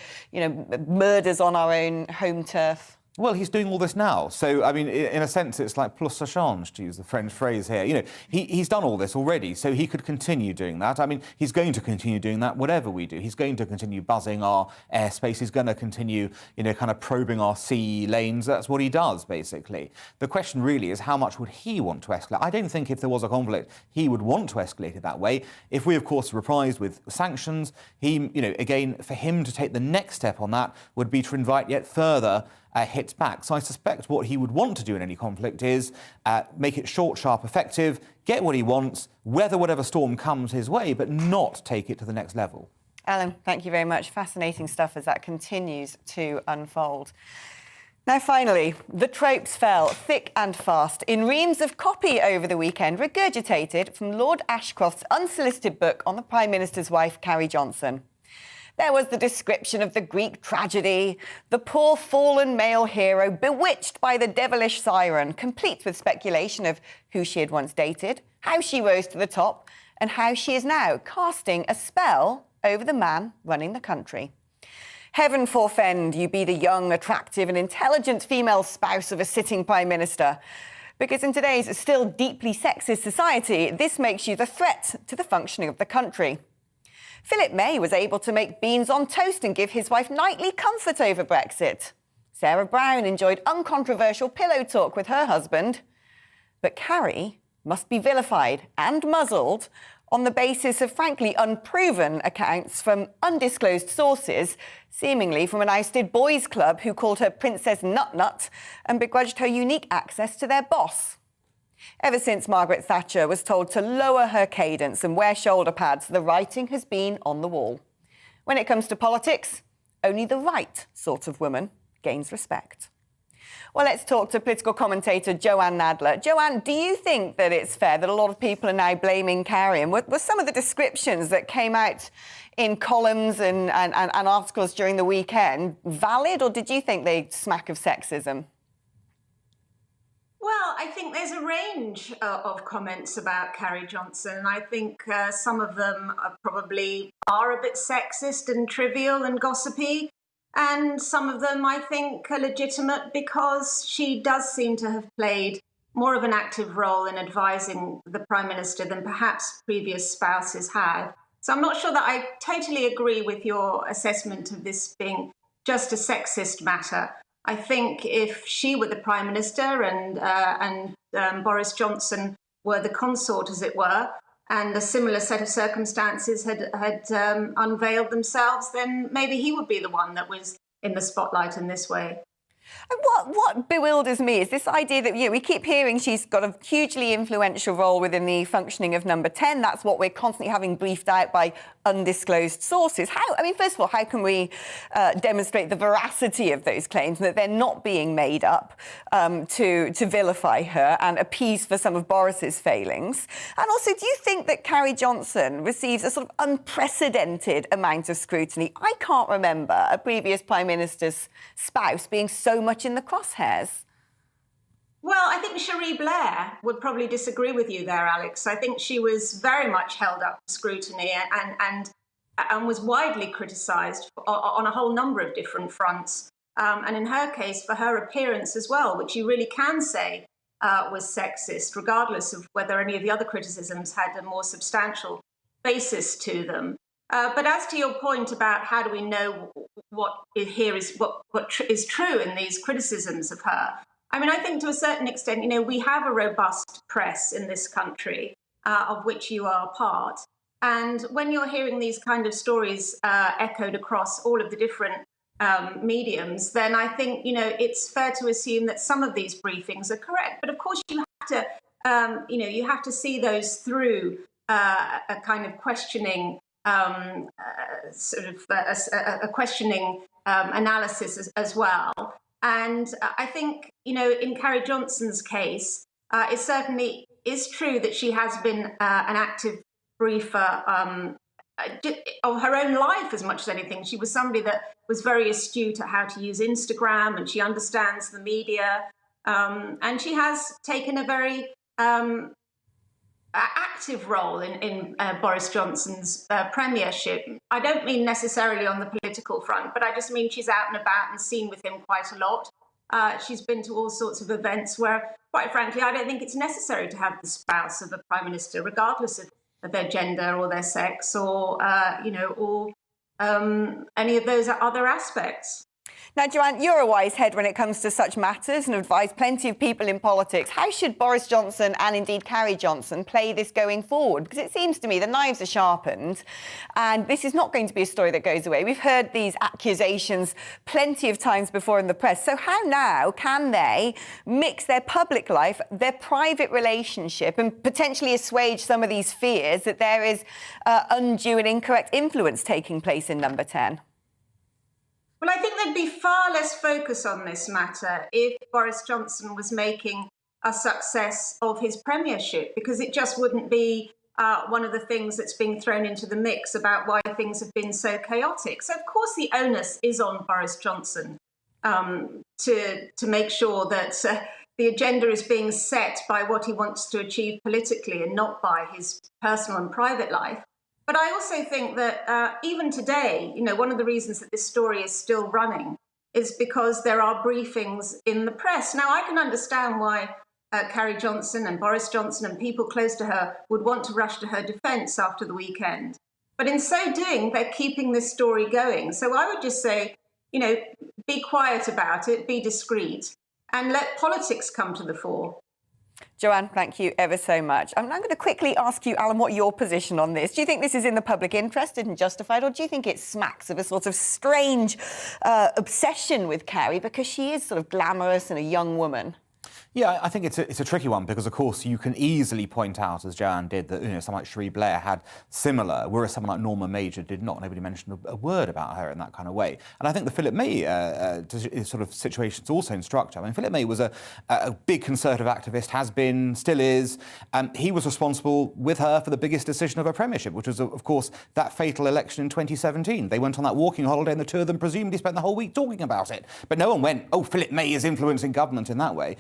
murders on our own home turf? Well, he's doing all this now. So, I mean, in a sense, it's like plus ça change, to use the French phrase here. You know, he's done all this already, so he could continue doing that. I mean, he's going to continue doing that whatever we do. He's going to continue buzzing our airspace. He's going to continue, you know, kind of probing our sea lanes. That's what he does, basically. The question really is, how much would he want to escalate? I don't think if there was a conflict, he would want to escalate it that way. If we, of course, reprised with sanctions, you know, again, for him to take the next step on that would be to invite yet further hits back. So I suspect what he would want to do in any conflict is make it short, sharp, effective, get what he wants, weather whatever storm comes his way, but not take it to the next level. Alan, thank you very much. Fascinating stuff as that continues to unfold. Now, finally, the tropes fell thick and fast in reams of copy over the weekend, regurgitated from Lord Ashcroft's unsolicited book on the Prime Minister's wife, Carrie Johnson. There was the description of the Greek tragedy, the poor fallen male hero bewitched by the devilish siren, complete with speculation of who she had once dated, how she rose to the top, and how she is now casting a spell over the man running the country. Heaven forfend you be the young, attractive and intelligent female spouse of a sitting Prime Minister. Because in today's still deeply sexist society, this makes you the threat to the functioning of the country. Philip May was able to make beans on toast and give his wife nightly comfort over Brexit. Sarah Brown enjoyed uncontroversial pillow talk with her husband. But Carrie must be vilified and muzzled on the basis of frankly unproven accounts from undisclosed sources, seemingly from an ousted boys' club who called her Princess Nut and begrudged her unique access to their boss. Ever since Margaret Thatcher was told to lower her cadence and wear shoulder pads, the writing has been on the wall. When it comes to politics, only the right sort of woman gains respect. Well, let's talk to political commentator Joanne Nadler. Joanne, do you think that it's fair that a lot of people are now blaming Carrie? And were some of the descriptions that came out in columns and articles during the weekend valid, or did you think they smack of sexism? Well, I think there's a range of comments about Carrie Johnson. I think some of them probably are a bit sexist and trivial and gossipy. And some of them, I think, are legitimate because she does seem to have played more of an active role in advising the Prime Minister than perhaps previous spouses have. So I'm not sure that I totally agree with your assessment of this being just a sexist matter. I think if she were the Prime Minister and Boris Johnson were the consort, as it were, and a similar set of circumstances had unveiled themselves, then maybe he would be the one that was in the spotlight in this way. And what bewilders me is this idea that, you know, we keep hearing she's got a hugely influential role within the functioning of Number 10. That's what we're constantly having briefed out by undisclosed sources. First of all, how can we demonstrate the veracity of those claims, that they're not being made up to vilify her and appease for some of Boris's failings? And also, do you think that Carrie Johnson receives a sort of unprecedented amount of scrutiny? I can't remember a previous Prime Minister's spouse being so much in the crosshairs. Well, I think Cherie Blair would probably disagree with you there, Alex. I think she was very much held up for scrutiny and was widely criticised on a whole number of different fronts. And in her case, for her appearance as well, which you really can say was sexist, regardless of whether any of the other criticisms had a more substantial basis to them. But as to your point about how do we know what is true in these criticisms of her, I mean, I think to a certain extent, you know, we have a robust press in this country, of which you are part. And when you're hearing these kind of stories echoed across all of the different mediums, then I think, you know, it's fair to assume that some of these briefings are correct. But of course, you have to, you have to see those through a kind of questioning, a questioning analysis as well. And I think, you know, in Carrie Johnson's case, it certainly is true that she has been an active briefer of her own life as much as anything. She was somebody that was very astute at how to use Instagram, and she understands the media. And she has taken a very active role in Boris Johnson's premiership. I don't mean necessarily on the political front, but I just mean she's out and about and seen with him quite a lot. She's been to all sorts of events where, quite frankly, I don't think it's necessary to have the spouse of a prime minister, regardless of their gender or their sex or, any of those other aspects. Now, Joanne, you're a wise head when it comes to such matters and advise plenty of people in politics. How should Boris Johnson and indeed Carrie Johnson play this going forward? Because it seems to me the knives are sharpened and this is not going to be a story that goes away. We've heard these accusations plenty of times before in the press. So how now can they mix their public life, their private relationship and potentially assuage some of these fears that there is undue and incorrect influence taking place in Number 10? Well, I think there'd be far less focus on this matter if Boris Johnson was making a success of his premiership, because it just wouldn't be one of the things that's being thrown into the mix about why things have been so chaotic. So, of course, the onus is on Boris Johnson to make sure that the agenda is being set by what he wants to achieve politically and not by his personal and private life. But I also think that even today, one of the reasons that this story is still running is because there are briefings in the press. Now, I can understand why Carrie Johnson and Boris Johnson and people close to her would want to rush to her defence after the weekend. But in so doing, they're keeping this story going. So I would just say, be quiet about it, be discreet, and let politics come to the fore. Joanne, thank you ever so much. I'm now going to quickly ask you, Alan, what your position on this. Do you think this is in the public interest and justified, or do you think it smacks of a sort of strange obsession with Carrie because she is sort of glamorous and a young woman? Yeah, I think it's a tricky one because, of course, you can easily point out, as Joanne did, that someone like Cherie Blair had similar, whereas someone like Norma Major did not. Nobody mentioned a word about her in that kind of way. And I think the Philip May sort of situation is also instructive. I mean, Philip May was a big Conservative activist, has been, still is. He was responsible with her for the biggest decision of her premiership, which was, of course, that fatal election in 2017. They went on that walking holiday and the two of them presumably spent the whole week talking about it. But no one went, oh, Philip May is influencing government in that way.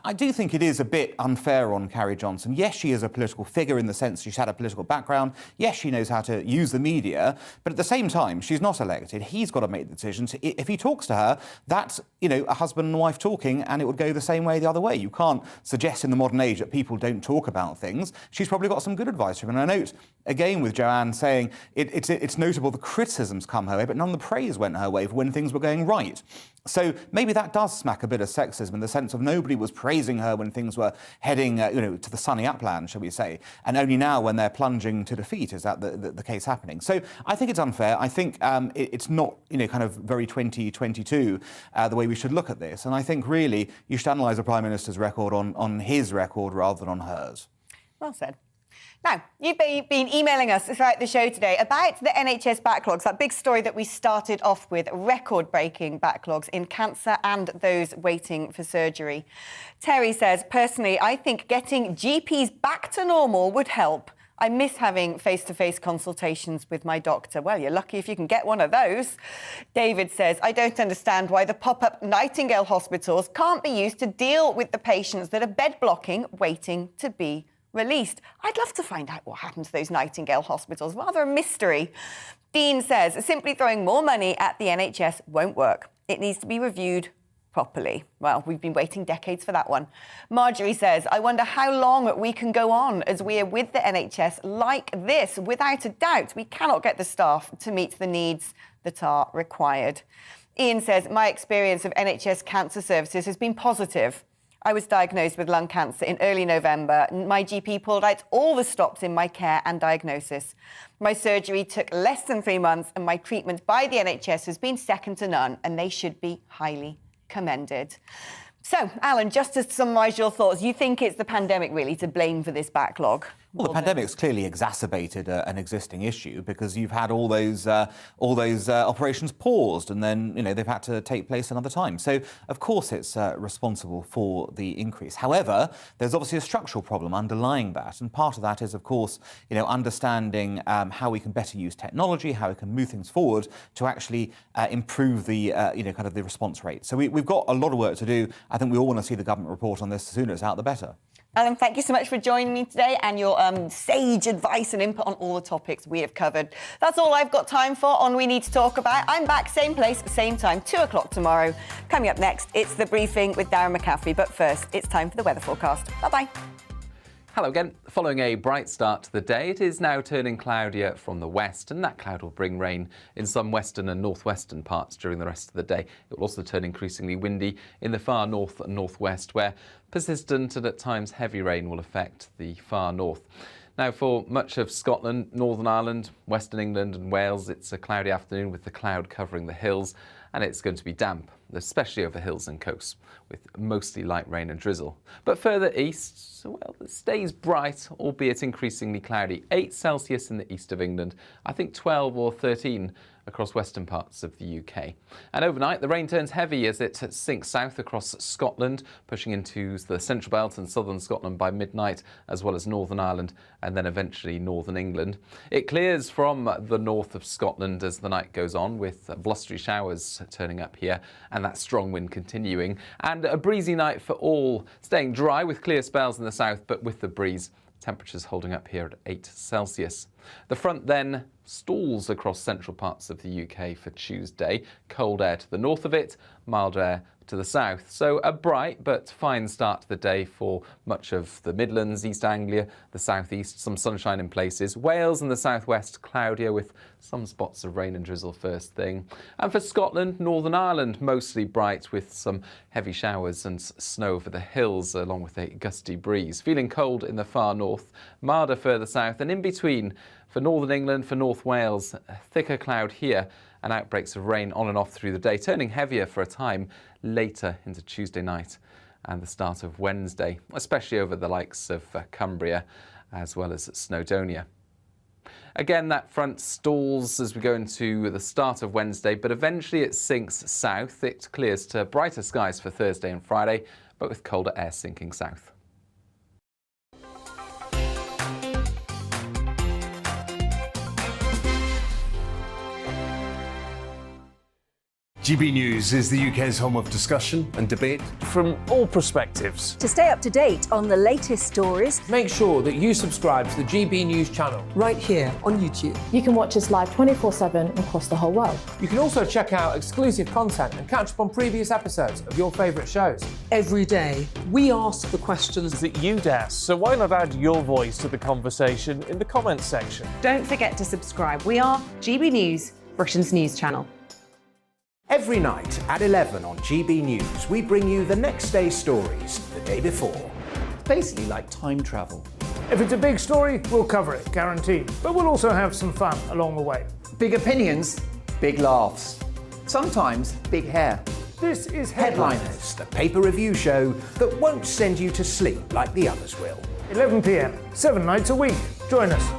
I do think it is a bit unfair on Carrie Johnson. Yes, she is a political figure in the sense she's had a political background. Yes, she knows how to use the media. But at the same time, she's not elected. He's got to make the decisions. If he talks to her, that's, a husband and wife talking, and it would go the same way the other way. You can't suggest in the modern age that people don't talk about things. She's probably got some good advice from him. And I note, again, with Joanne saying it's notable the criticisms come her way, but none of the praise went her way for when things were going right. So maybe that does smack a bit of sexism in the sense of nobody was praising her when things were heading, to the sunny upland, shall we say, and only now when they're plunging to defeat is that the case happening. So I think it's unfair. I think it's not, kind of very 2022 the way we should look at this. And I think really you should analyse the Prime Minister's record on his record rather than on hers. Well said. Now, you've been emailing us throughout the show today about the NHS backlogs, that big story that we started off with, record-breaking backlogs in cancer and those waiting for surgery. Terry says, personally, I think getting GPs back to normal would help. I miss having face-to-face consultations with my doctor. Well, you're lucky if you can get one of those. David says, I don't understand why the pop-up Nightingale hospitals can't be used to deal with the patients that are bed blocking, waiting to be released. I'd love to find out what happened to those Nightingale hospitals. Rather a mystery. Dean says, simply throwing more money at the NHS won't work. It needs to be reviewed properly. Well, we've been waiting decades for that one. Marjorie says, I wonder how long we can go on as we are with the NHS like this. Without a doubt, we cannot get the staff to meet the needs that are required. Ian says, my experience of NHS cancer services has been positive. I was diagnosed with lung cancer in early November. My GP pulled out all the stops in my care and diagnosis. My surgery took less than 3 months and my treatment by the NHS has been second to none, and they should be highly commended. So, Alan, just to summarise your thoughts, you think it's the pandemic really to blame for this backlog? Well, the pandemic's clearly exacerbated an existing issue because you've had all those operations paused and then, they've had to take place another time. So, of course, it's responsible for the increase. However, there's obviously a structural problem underlying that. And part of that is, of course, understanding how we can better use technology, how we can move things forward to actually improve the, kind of the response rate. So we've got a lot of work to do. I think we all want to see the government report on this. The sooner it's out, the better. Alan, thank you so much for joining me today and your sage advice and input on all the topics we have covered. That's all I've got time for on We Need to Talk About. I'm back, same place, same time, 2 o'clock tomorrow. Coming up next, it's The Briefing with Darren McCaffrey. But first, it's time for the weather forecast. Bye-bye. Hello again. Following a bright start to the day, it is now turning cloudier from the west, and that cloud will bring rain in some western and northwestern parts during the rest of the day. It will also turn increasingly windy in the far north and northwest, where persistent and at times heavy rain will affect the far north. Now, for much of Scotland, Northern Ireland, Western England and Wales, it's a cloudy afternoon with the cloud covering the hills, and it's going to be damp, especially over hills and coasts, with mostly light rain and drizzle. But further east, well, it stays bright, albeit increasingly cloudy. 8 Celsius in the east of England, I think 12 or 13 across western parts of the UK. And overnight, the rain turns heavy as it sinks south across Scotland, pushing into the central belt and southern Scotland by midnight, as well as Northern Ireland and then eventually northern England. It clears from the north of Scotland as the night goes on, with blustery showers turning up here and that strong wind continuing. And a breezy night for all, staying dry with clear spells in the south, but with the breeze. Temperatures holding up here at 8 Celsius. The front then stalls across central parts of the UK for Tuesday. Cold air to the north of it, mild air to the south. So a bright but fine start to the day for much of the Midlands, East Anglia, the southeast, some sunshine in places. Wales and the southwest cloudier with some spots of rain and drizzle first thing. And for Scotland, Northern Ireland, mostly bright with some heavy showers and snow over the hills along with a gusty breeze. Feeling cold in the far north, milder further south, and in between for Northern England, for North Wales, a thicker cloud here and outbreaks of rain on and off through the day, turning heavier for a time later into Tuesday night and the start of Wednesday, especially over the likes of Cumbria as well as Snowdonia. Again, that front stalls as we go into the start of Wednesday, but eventually it sinks south. It clears to brighter skies for Thursday and Friday, but with colder air sinking south. GB News is the UK's home of discussion and debate. From all perspectives. To stay up to date on the latest stories, make sure that you subscribe to the GB News channel. Right here on YouTube. You can watch us live 24/7 across the whole world. You can also check out exclusive content and catch up on previous episodes of your favourite shows. Every day, we ask the questions that you'd ask, so why not add your voice to the conversation in the comments section? Don't forget to subscribe. We are GB News, Britain's news channel. Every night at 11 on GB News, we bring you the next day's stories the day before. It's basically like time travel. If it's a big story, we'll cover it, guaranteed. But we'll also have some fun along the way. Big opinions, big laughs. Sometimes big hair. This is Headliners, the paper review show that won't send you to sleep like the others will. 11 p.m, 7 nights a week. Join us.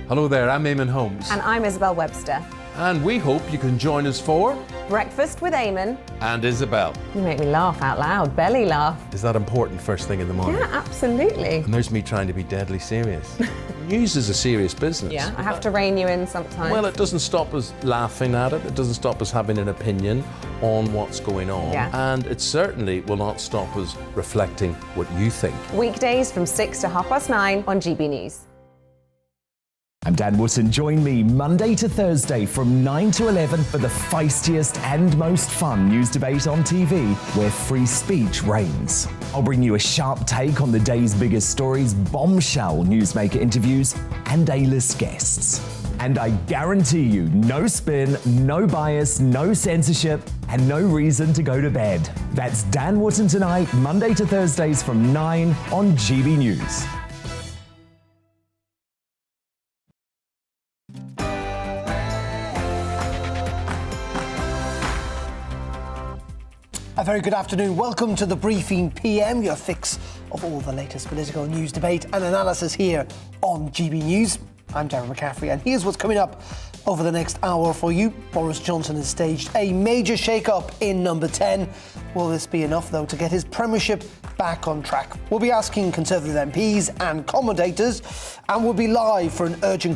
Hello there, I'm Eamon Holmes. And I'm Isabel Webster. And we hope you can join us for Breakfast with Eamon and Isabel. You make me laugh out loud, belly laugh. Is that important first thing in the morning? Yeah, absolutely. And there's me trying to be deadly serious. News is a serious business. Yeah, I have to rein you in sometimes. Well, it doesn't stop us laughing at it. It doesn't stop us having an opinion on what's going on. Yeah. And it certainly will not stop us reflecting what you think. Weekdays from 6 to 9:30 on GB News. I'm Dan Wootton. Join me Monday to Thursday from 9 to 11 for the feistiest and most fun news debate on TV, where free speech reigns. I'll bring you a sharp take on the day's biggest stories, bombshell newsmaker interviews, and A-list guests. And I guarantee you, no spin, no bias, no censorship, and no reason to go to bed. That's Dan Wootton Tonight, Monday to Thursdays from 9 on GB News. A very good afternoon. Welcome to the Briefing PM, your fix of all the latest political news, debate and analysis here on GB News. I'm Darren McCaffrey, and here's what's coming up over the next hour for you. Boris Johnson has staged a major shake-up in number 10. Will this be enough, though, to get his premiership back on track? We'll be asking Conservative MPs and commentators, and we'll be live for an urgent question